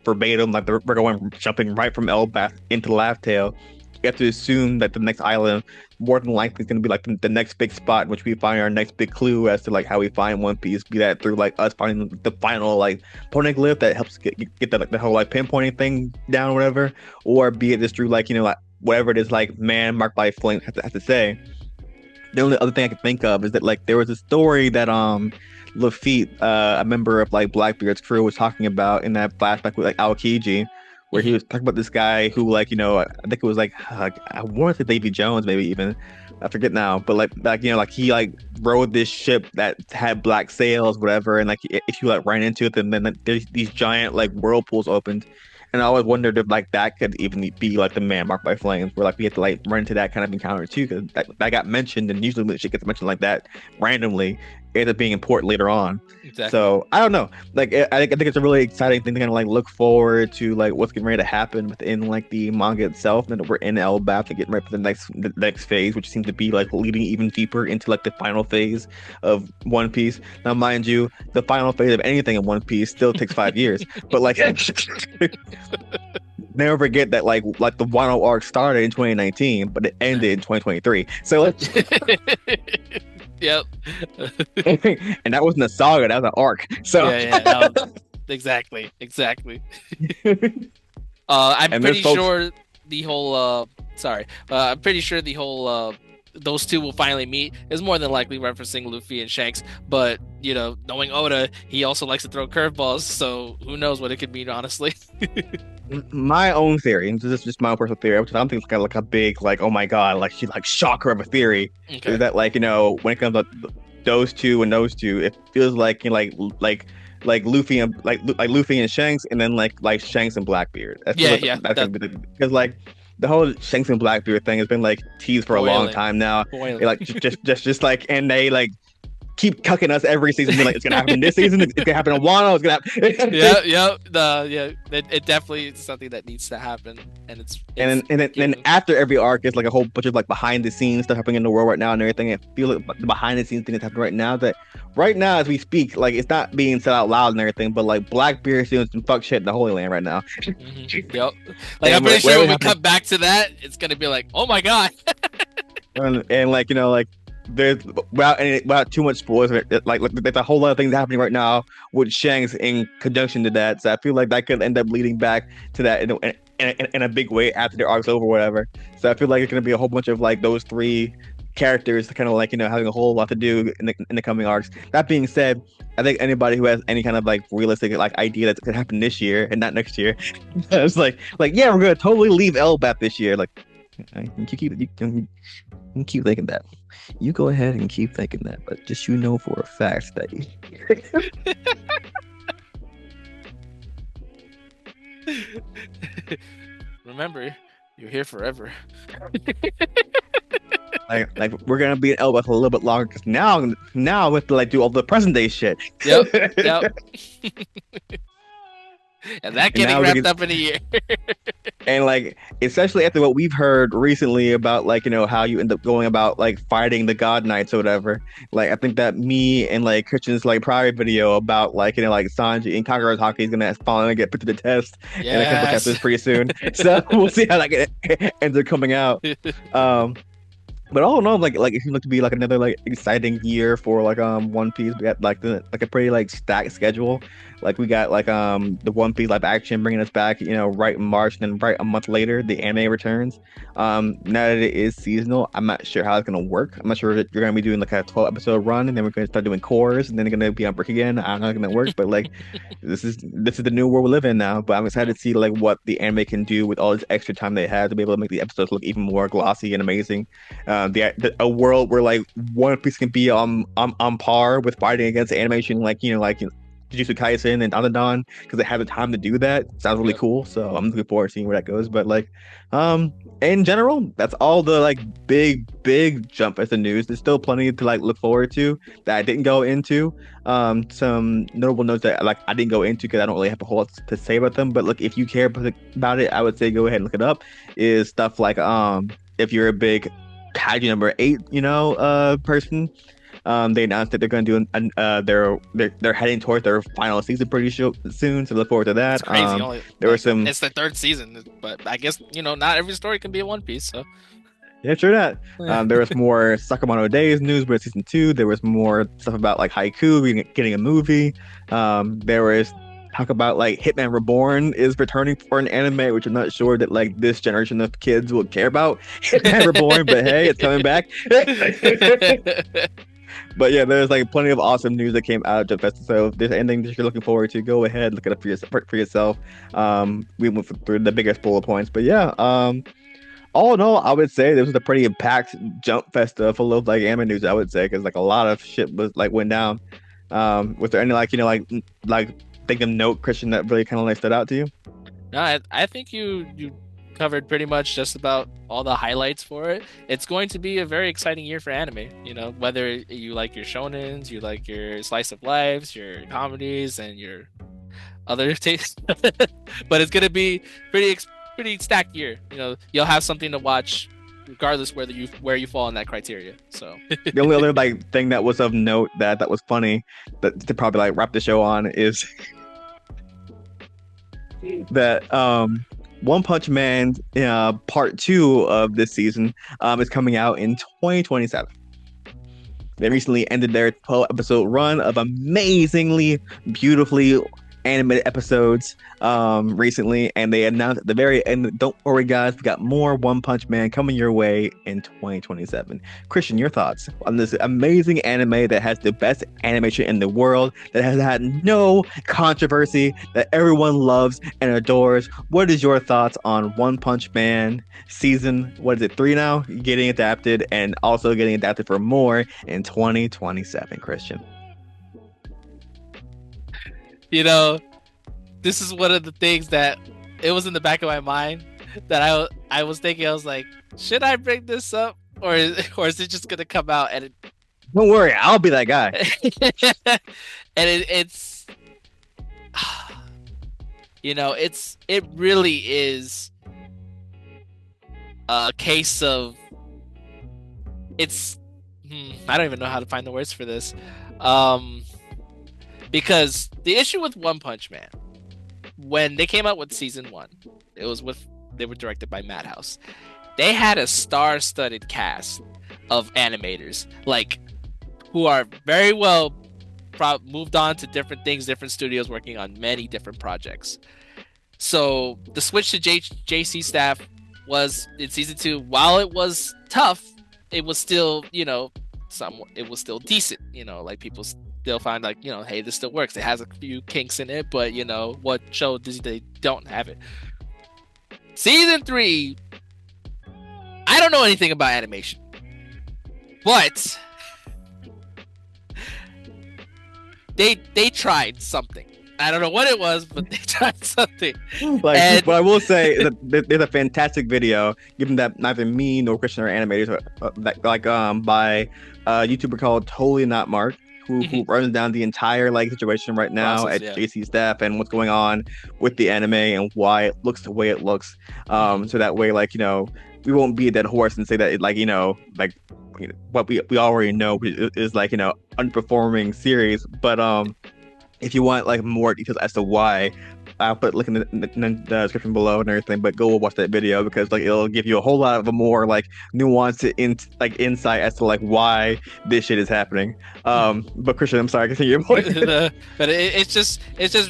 verbatim, like we're going jumping right from Elbaf into Laugh Tale, you have to assume that the next island more than likely is going to be like the next big spot in which we find our next big clue as to like how we find One Piece, be that through like us finding the final like poneglyph that helps get the whole like pinpointing thing down or whatever, or be it just through like like whatever it is like man marked by flame have to say. The only other thing I can think of is that like there was a story that Lafitte, a member of like Blackbeard's crew, was talking about in that flashback with like Aokiji, where he was talking about this guy who like I think it was like I want to say Davy Jones, maybe even I forget now, but like he like rode this ship that had black sails, whatever, and like if you like ran into it, then like, there's these giant like whirlpools opened. And I always wondered if like that could even be like the man marked by flames, where like we had to like run into that kind of encounter too, because that got mentioned, and usually when shit gets mentioned like that randomly, it ends up being important later on. Exactly. So I don't know, like I think it's a really exciting thing to kind of like look forward to, like what's getting ready to happen within like the manga itself. And that we're in Elbaf and getting ready for the next phase, which seems to be like leading even deeper into like the final phase of One Piece. Now, mind you, the final phase of anything in One Piece still takes 5 years, but like. Never forget that like the Wano arc started in 2019, but it ended in 2023. So let's Yep. and that wasn't a saga, that was an arc. So yeah, exactly. I'm pretty sure the whole I'm pretty sure the whole those two will finally meet is more than likely referencing Luffy and Shanks, but knowing Oda, he also likes to throw curveballs, so who knows what it could mean, honestly. my own theory, and this is just my own personal theory, which I don't think it's kind of like a big like oh my god like she like shocker of a theory, Okay. is that like when it comes to those two, it feels like like Luffy and like Luffy and Shanks, and then like Shanks and Blackbeard. Because like the whole Shanks and Blackbeard thing has been like teased for a long time now. Like just like, and they like keep cucking us every season. Like it's gonna happen this season. It's gonna happen in Wano. It's gonna happen. It definitely is something that needs to happen, and and then after every arc, it's like a whole bunch of like behind the scenes stuff happening in the world right now and everything. I feel like the behind the scenes thing that's happening right now. That right now as we speak, like it's not being said out loud and everything, but like Blackbeard's doing some fuck shit in the Holy Land right now. Mm-hmm. Yep. Like I'm pretty sure when we come back to that, it's gonna be like, oh my god. and like like. There's without too much spoilers, like there's a whole lot of things happening right now with Shanks in conjunction to that. So I feel like that could end up leading back to that in a big way after the arc's over, or whatever. So I feel like it's gonna be a whole bunch of like those three characters kind of like having a whole lot to do in the coming arcs. That being said, I think anybody who has any kind of like realistic like idea that could happen this year and not next year, it's like yeah, we're gonna totally leave Elbaf this year. Like you keep thinking that. You go ahead and keep thinking that, but just for a fact that remember, you're here forever. like we're gonna be in Elbaf for a little bit longer, because now we have to like do all the present day shit. Yep. And that And getting now wrapped up in a year. and like especially after what we've heard recently about like how you end up going about like fighting the God Knights or whatever. Like I think that me and like Christian's like prior video about like like Sanji and Kagura's hockey is gonna finally get put to the test in a couple Yes. chapters pretty soon. So we'll see how that ends up coming out. Um, but all in all, like it seems like to be like another like exciting year for like One Piece. We got like a pretty like stacked schedule. Like we got like the One Piece live action bringing us back, right in March, and then right a month later the anime returns. Now that it is seasonal, I'm not sure how it's gonna work. I'm not sure if you're gonna be doing like a 12 episode run, and then we're gonna start doing cores, and then they're gonna be on break again. I don't know how it's gonna work, but like this is the new world we live in now. But I'm excited to see like what the anime can do with all this extra time they have to be able to make the episodes look even more glossy and amazing. A world where like One Piece can be on par with fighting against animation, like like Jujutsu Kaisen and Dandadan, because they have the time to do that. Sounds really cool. So I'm looking forward to seeing where that goes. But like, in general, that's all the like big Jump Festa news. There's still plenty to like look forward to that I didn't go into. Some notable notes that like I didn't go into because I don't really have a whole lot to say about them. But look, if you care about it, I would say go ahead and look it up. Is stuff like if you're a big Kaiju number 8, person. They announced that they're going to do they're heading towards their final season pretty soon, so look forward to that. It's crazy. There were some. It's the 3rd season, but I guess not every story can be a One Piece. So Yeah, sure that. There was more Sakamoto Days news with season 2. There was more stuff about like Haiku getting a movie. There was talk about like Hitman Reborn is returning for an anime, which I'm not sure that like this generation of kids will care about Hitman Reborn, but hey, it's coming back. But yeah, there's like plenty of awesome news that came out of Jump Festa. So if there's anything that you're looking forward to, go ahead, look it up for yourself. We went through the biggest bullet points, but yeah, all in all, I would say this was a pretty packed Jump Festa full of like anime news. I would say because like a lot of shit went down. Was there any like think of note, Christian, that really kind of like stood out to you? No, I think you covered pretty much just about all the highlights for it. It's going to be a very exciting year for anime. Whether you like your shonens, you like your slice of lives, your comedies, and your other tastes. But it's gonna be pretty stacked year. You'll have something to watch regardless where you fall in that criteria. So the only other like thing that was of note that was funny that to probably like wrap the show on is that One Punch Man part 2 of this season is coming out in 2027. They recently ended their 12 episode run of amazingly beautifully animated episodes recently, and they announced at the very end, don't worry guys, we got more One Punch Man coming your way in 2027. Christian, your thoughts on this amazing anime that has the best animation in the world, that has had no controversy, that everyone loves and adores? What is your thoughts on One Punch Man season, what is it, 3 now, getting adapted, and also getting adapted for more in 2027, Christian? This is one of the things that it was in the back of my mind that I was thinking. I was like, should I bring this up, or is it just gonna come out and don't worry, I'll be that guy. And it's it really is a case of I don't even know how to find the words for this. Because the issue with One Punch Man, when they came out with season 1, they were directed by Madhouse. They had a star-studded cast of animators, like who are very well moved on to different things, different studios, working on many different projects. So the switch to JC staff was in season 2. While it was tough, it was still it was still decent. Like people still find like, hey, this still works. It has a few kinks in it, but what show they don't have it? Season 3, I don't know anything about animation, but they tried something. I don't know what it was, but they tried something. But I will say that there's a fantastic video, given that neither me nor Christian are animators, by a YouTuber called Totally Not Mark, who runs down the entire like situation right now Process, at yeah. JC staff and what's going on with the anime and why it looks the way it looks. So that way, like, we won't be a dead horse and say that it, like, like what we already know is like, underperforming series. But if you want like more details as to why, I'll put link in the description below and everything. But go watch that video because like it'll give you a whole lot of a more like nuanced insight as to like why this shit is happening. But Christian, I'm sorry, continue your point. But it's just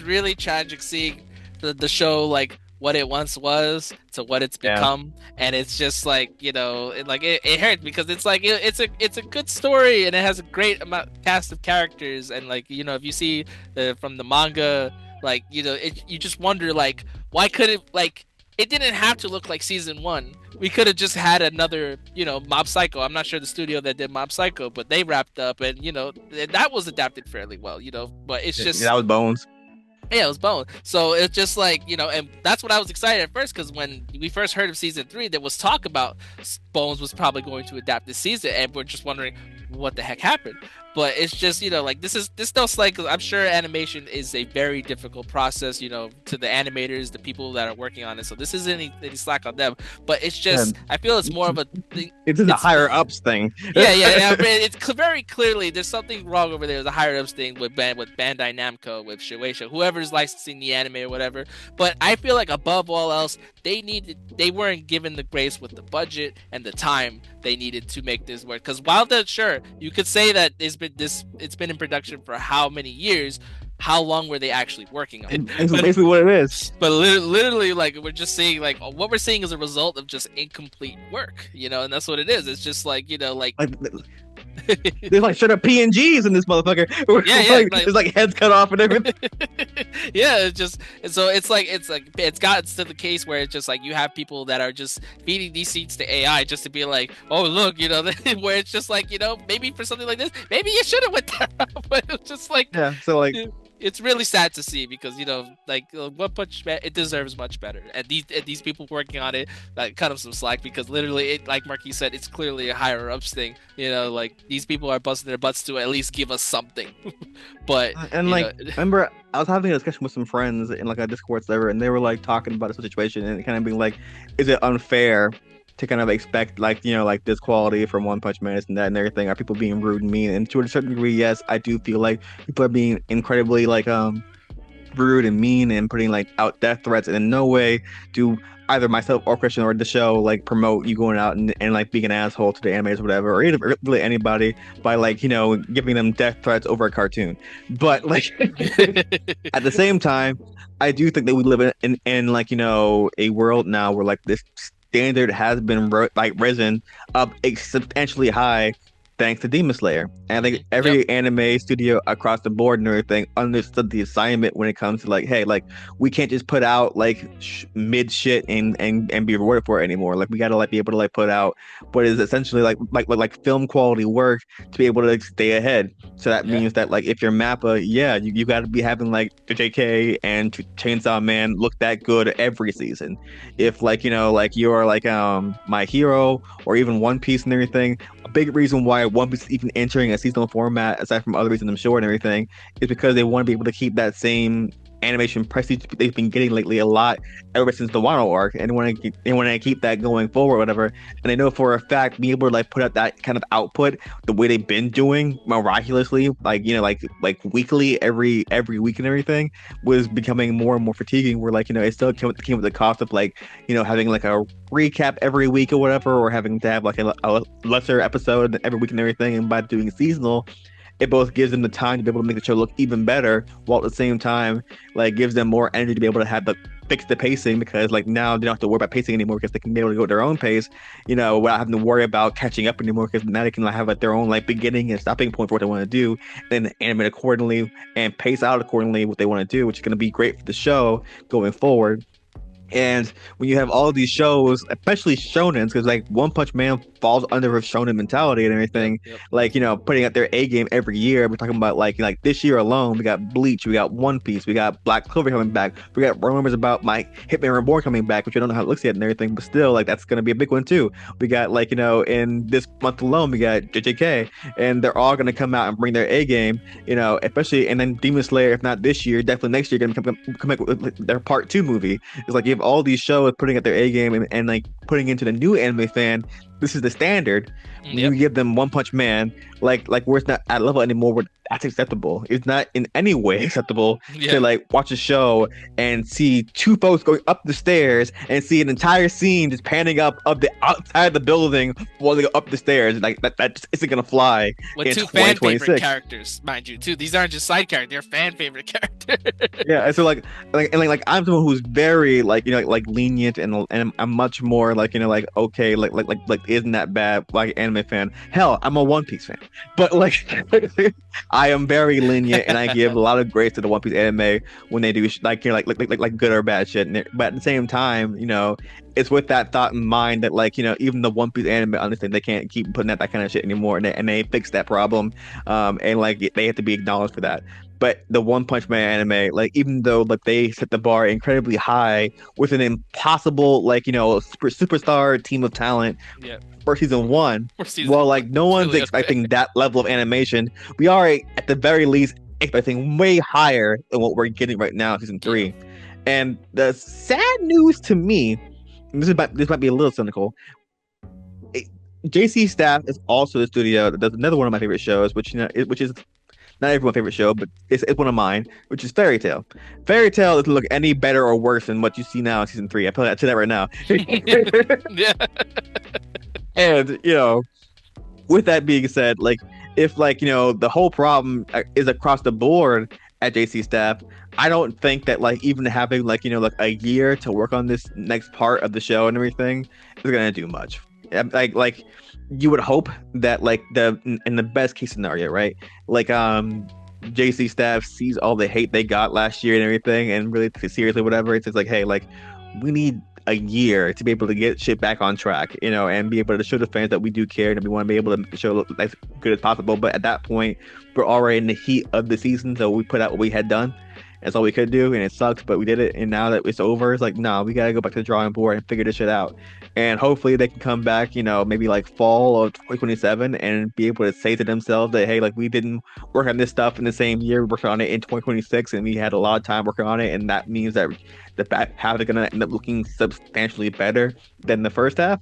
really tragic seeing the show like what it once was to what it's become, and it's just like it hurts because it's like it's a good story and it has a great cast of characters, and like if you see from the manga, like you just wonder like why could it like it didn't have to look like season 1. We could have just had another Mob Psycho. I'm not sure the studio that did Mob Psycho, but they wrapped up and that was adapted fairly well, but it's just that was Bones. Yeah, it was Bone. So it's just like, and that's what I was excited at first, because when we first heard of season 3, there was talk about Bones was probably going to adapt this season, and we're just wondering what the heck happened. But it's just, like this feels like, I'm sure animation is a very difficult process, to the animators, the people that are working on it. So this isn't any slack on them, but it's just, I feel it's more of a thing. It's a higher ups thing. Yeah. It's very clearly there's something wrong over there. There's a higher ups thing with Bandai Namco, with Shueisha, whoever's licensing the anime or whatever. But I feel like above all else, they weren't given the grace with the budget and the time they needed to make this work. Because while sure, you could say that it's been in production for how many years, how long were they actually working on it? It's basically what it is. But literally, like, we're just seeing, like, what we're seeing is a result of just incomplete work, and that's what it is. It's just like, like there's like straight up PNGs in this motherfucker. There's like heads cut off and everything. Yeah, it's gotten to the case where it's just like you have people that are just feeding these seeds to AI just to be like, oh look, where it's just like, maybe for something like this, maybe you should have went that route, but it's just like, yeah, so like it's really sad to see because it deserves much better, and these people working on it like cut them some slack, because literally it, like Marquis said, it's clearly a higher ups thing. Like these people are busting their butts to at least give us something. But remember I was having a discussion with some friends in like a Discord server, and they were like talking about the situation and kind of being like, is it unfair to kind of expect like like this quality from One Punch Man and that and everything? Are people being rude and mean? And to a certain degree, yes, I do feel like people are being incredibly like rude and mean and putting like out death threats, and in no way do either myself or Christian or the show like promote you going out and like being an asshole to the animators or whatever, or even really anybody by like giving them death threats over a cartoon. But like at the same time, I do think that we live in like a world now where like this standard has been risen up substantially high thanks to Demon Slayer. And I think every anime studio across the board and everything understood the assignment when it comes to like, hey, like we can't just put out like mid shit and be rewarded for it anymore. Like we gotta like be able to like put out what is essentially like film quality work to be able to like, stay ahead. So that means that like if you're Mappa, you gotta be having like the JK and Chainsaw Man look that good every season. If like like you're like My Hero or even One Piece and everything, a big reason why One Piece is even entering a seasonal format, aside from other reasons I'm sure and everything, is because they want to be able to keep that same animation prestige they've been getting lately a lot ever since the Wano arc, and they want to keep that going forward, whatever. And I know for a fact being able to like put out that kind of output the way they've been doing miraculously, like like weekly every week and everything, was becoming more and more fatiguing. Where like it still came with the cost of like having like a recap every week or whatever, or having to have like a lesser episode every week and everything. And by doing seasonal, it both gives them the time to be able to make the show look even better, while at the same time, like, gives them more energy to be able to have fix the pacing, because like now they don't have to worry about pacing anymore, because they can be able to go at their own pace, without having to worry about catching up anymore, because now they can have like their own like beginning and stopping point for what they want to do, and then animate accordingly and pace out accordingly what they want to do, which is going to be great for the show going forward. And when you have all these shows, especially shonens, because like One Punch Man falls under a shonen mentality and Yep, everything, yep. like putting out their A game every year. We're talking about like this year alone, we got Bleach, we got One Piece, we got Black Clover coming back, we got rumors about my Hitman Reborn coming back, which I don't know how it looks yet and everything, but still, like that's gonna be a big one too. We got like in this month alone, we got JJK, and they're all gonna come out and bring their A game, especially, and then Demon Slayer, if not this year, definitely next year, gonna come back with their part two movie. It's like you have all these shows putting at their A game and like putting into the new anime fan. This is the standard. You Yep. give them One Punch Man, like where it's not at level anymore where that's acceptable. It's not in any way acceptable Yeah. to like watch a show and see two folks going up the stairs and see an entire scene just panning up of the outside of the building while they go up the stairs. Like that just isn't gonna fly With in two fan favorite 2026. characters, mind you, too. These aren't just side characters; they're fan favorite characters. Yeah, and so like I'm someone who's very like like lenient and I'm much more like like okay like isn't that bad like anime fan. Hell, I'm a One Piece fan, but like I am very lenient and I give a lot of grace to the One Piece anime when they do like like good or bad shit. But at the same time, it's with that thought in mind that like even the One Piece anime understand they can't keep putting out that kind of shit anymore, and they fix that problem, and like they have to be acknowledged for that. But the One Punch Man anime, like even though like they set the bar incredibly high with an impossible like superstar team of talent Yeah. for season one, For season well like one, no one's truly expecting that level of animation. We are at the very least expecting way higher than what we're getting right now in season three. And the sad news to me, and this might be a little cynical. JC Staff is also the studio that does another one of my favorite shows, which which is not everyone's favorite show, but it's one of mine, which is Fairy Tail. Fairy Tail doesn't look any better or worse than what you see now in season three. I tell that right now. Yeah. And with that being said, like if like the whole problem is across the board at JC Staff, I don't think that like even having like like a year to work on this next part of the show and everything is gonna do much. Like you would hope that like in the best case scenario, right? Like JC Staff sees all the hate they got last year and everything and really takes it seriously, whatever. It's just like, hey, like we need a year to be able to get shit back on track, and be able to show the fans that we do care and we want to be able to make the show look as good as possible. But at that point, we're already in the heat of the season, so we put out what we had done. That's all we could do, and it sucks, but we did it. And now that it's over, it's like, nah, we gotta go back to the drawing board and figure this shit out. And hopefully they can come back, maybe like fall of 2027 and be able to say to themselves that, hey, like we didn't work on this stuff in the same year, we worked on it in 2026, and we had a lot of time working on it, and that means that the back half is gonna end up looking substantially better than the first half.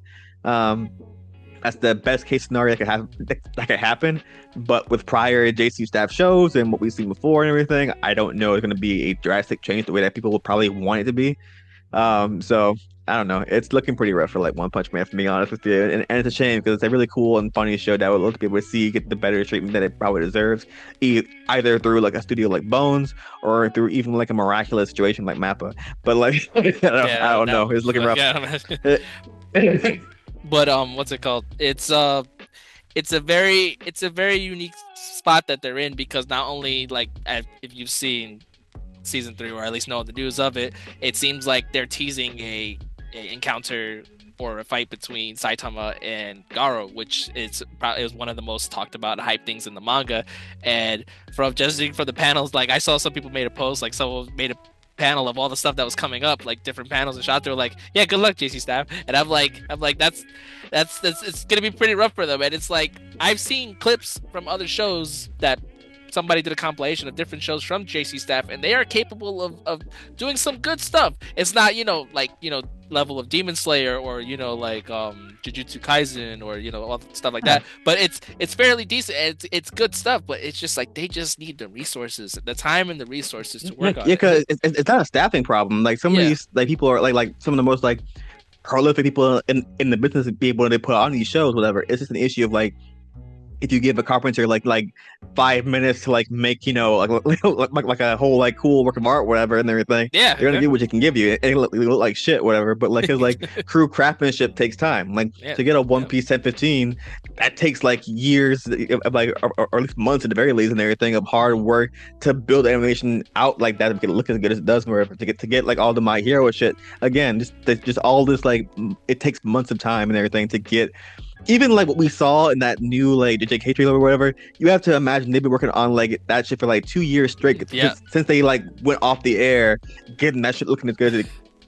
That's the best case scenario that could happen. But with prior JC Staff shows and what we've seen before and everything, I don't know it's going to be a drastic change the way that people will probably want it to be. So I don't know. It's looking pretty rough for like One Punch Man, to be honest with you. And it's a shame because it's a really cool and funny show that I would love to be able to see get the better treatment that it probably deserves, either through like a studio like Bones or through even like a miraculous situation like Mappa. But like, I don't know. It's looking rough. Yeah. But what's it called? It's a very unique spot that they're in, because not only like if you've seen season 3 or at least know the news of it, it seems like they're teasing a encounter or a fight between Saitama and Garo, which is one of the most talked about hype things in the manga. And from judging from the panels, like I saw some people made a post, like someone made a panel of all the stuff that was coming up, like different panels and shots. They were like, yeah, good luck, JC Staff. And I'm like that's it's gonna be pretty rough for them. And it's like I've seen clips from other shows that somebody did a compilation of different shows from JC Staff, and they are capable of doing some good stuff. It's not level of Demon Slayer or like Jujutsu Kaisen or all stuff like that, but it's fairly decent. It's good stuff, but it's just like they just need the resources, the time and the resources to work on it. Yeah, because it's not a staffing problem. Like some of these like people are like some of the most like prolific people in the business, be able to put on these shows, whatever. It's just an issue of like if you give a carpenter like 5 minutes to like make like a whole like cool work of art, whatever, and everything, Yeah, they're gonna give what you can give you. And it'll look like shit, whatever. But like his like crew craftsmanship takes time. Like to get a One Piece 1015, that takes like years of like or at least months at the very least and everything of hard work to build animation out like that to get it look as good as it does, whatever. To get like all the My Hero shit again, just all this like it takes months of time and everything to get. Even like what we saw in that new like the JK trailer or whatever, you have to imagine they've been working on like that shit for like 2 years straight since they like went off the air, getting that shit looking as good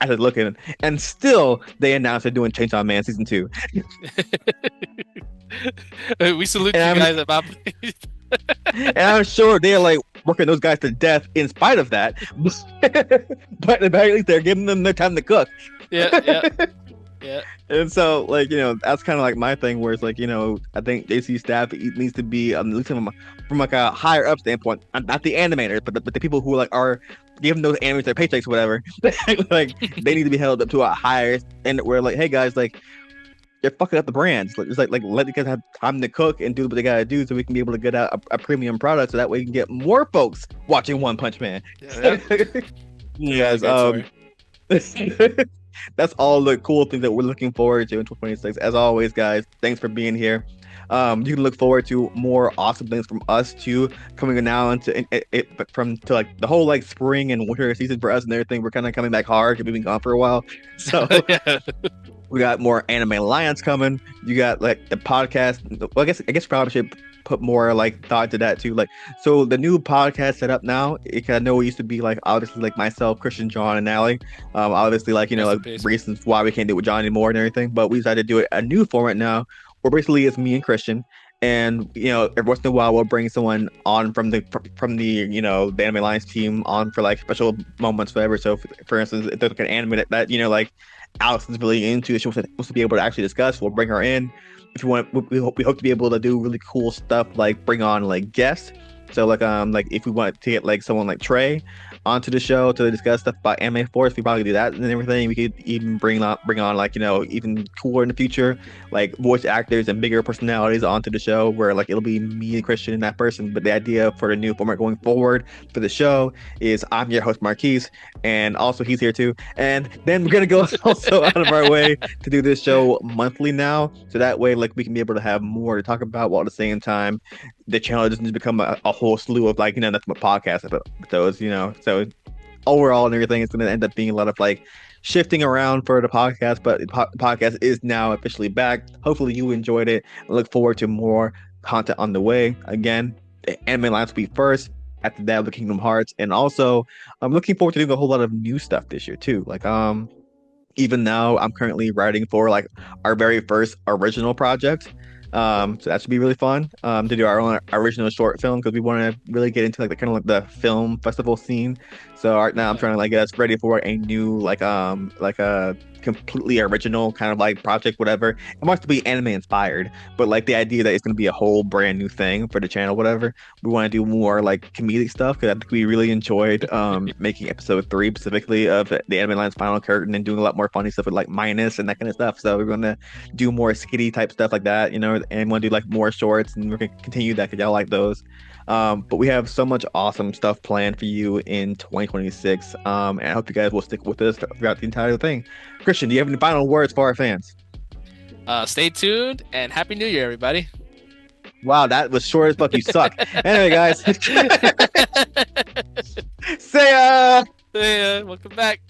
as it's looking, and still they announced they're doing Chainsaw Man season 2. We salute you guys about. And I'm sure they're like working those guys to death in spite of that, but at very least they're giving them their time to cook. Yeah. And so, like, that's kind of like my thing, where it's like, I think JC staff needs to be, at least from like a higher up standpoint, not the animators, but the people who like are giving those animators their paychecks, or whatever. Like, they need to be held up to a higher standard where, like, hey guys, like, you're fucking up the brands. Like, just like let the guys have time to cook and do what they gotta do, so we can be able to get out a premium product, so that way we can get more folks watching One Punch Man. Yes. That's all the cool things that we're looking forward to in 2026. As always, guys, thanks for being here. You can look forward to more awesome things from us too, coming now into like the whole like spring and winter season for us and everything. We're kind of coming back hard because we've been gone for a while. So we got more Anime Alliance coming. You got like the podcast. Well, I guess probably should put more like thought to that too. Like, so the new podcast set up now, I know it used to be like obviously like myself, Christian, John, and Allie. Obviously like like reasons why we can't do it with John anymore and everything. But we decided to do it a new format now, where basically it's me and Christian. And every once in a while we'll bring someone on from the the Anime Alliance team on for like special moments, whatever. So for instance, if there's like an anime that like Alex is really into, she wants to be able to actually discuss, we'll bring her in. If you want, we hope to be able to do really cool stuff, like bring on like guests. So like if we want to get like someone like Trey onto the show to discuss stuff about Anime Force, we probably do that and everything. We could even bring on like even cooler in the future, like voice actors and bigger personalities onto the show, where like it'll be me and Christian and that person. But the idea for the new format going forward for the show is I'm your host Marquise, and also he's here too. And then we're gonna go also out of our way to do this show monthly now, so that way like we can be able to have more to talk about, while at the same time the channel doesn't become a whole slew of like nothing but podcasts episodes, so overall and everything, it's going to end up being a lot of like shifting around for the podcast. But the podcast is now officially back. Hopefully you enjoyed it. I look forward to more content on the way. Again, the Anime Alliance will be first. After that, the Kingdom Hearts, and also I'm looking forward to doing a whole lot of new stuff this year too. Like even now I'm currently writing for like our very first original project. So that should be really fun to do our own original short film, because we want to really get into like the kind of like the film festival scene. So right now I'm trying to like get us ready for a new like a completely original kind of like project, whatever. It wants to be anime inspired, but like the idea that it's going to be a whole brand new thing for the channel, whatever. We want to do more like comedic stuff, because I think we really enjoyed making episode 3 specifically of the Anime Alliance Final Curtain, and doing a lot more funny stuff with like Minus and that kind of stuff. So we're going to do more skitty type stuff like that, and want to do like more shorts, and we're going to continue that because y'all like those. But we have so much awesome stuff planned for you in 2026, and I hope you guys will stick with us throughout the entire thing. Christian, do you have any final words for our fans? Stay tuned, and Happy New Year, everybody. Wow, that was short as fuck. You suck. Anyway, guys. See ya! Welcome back.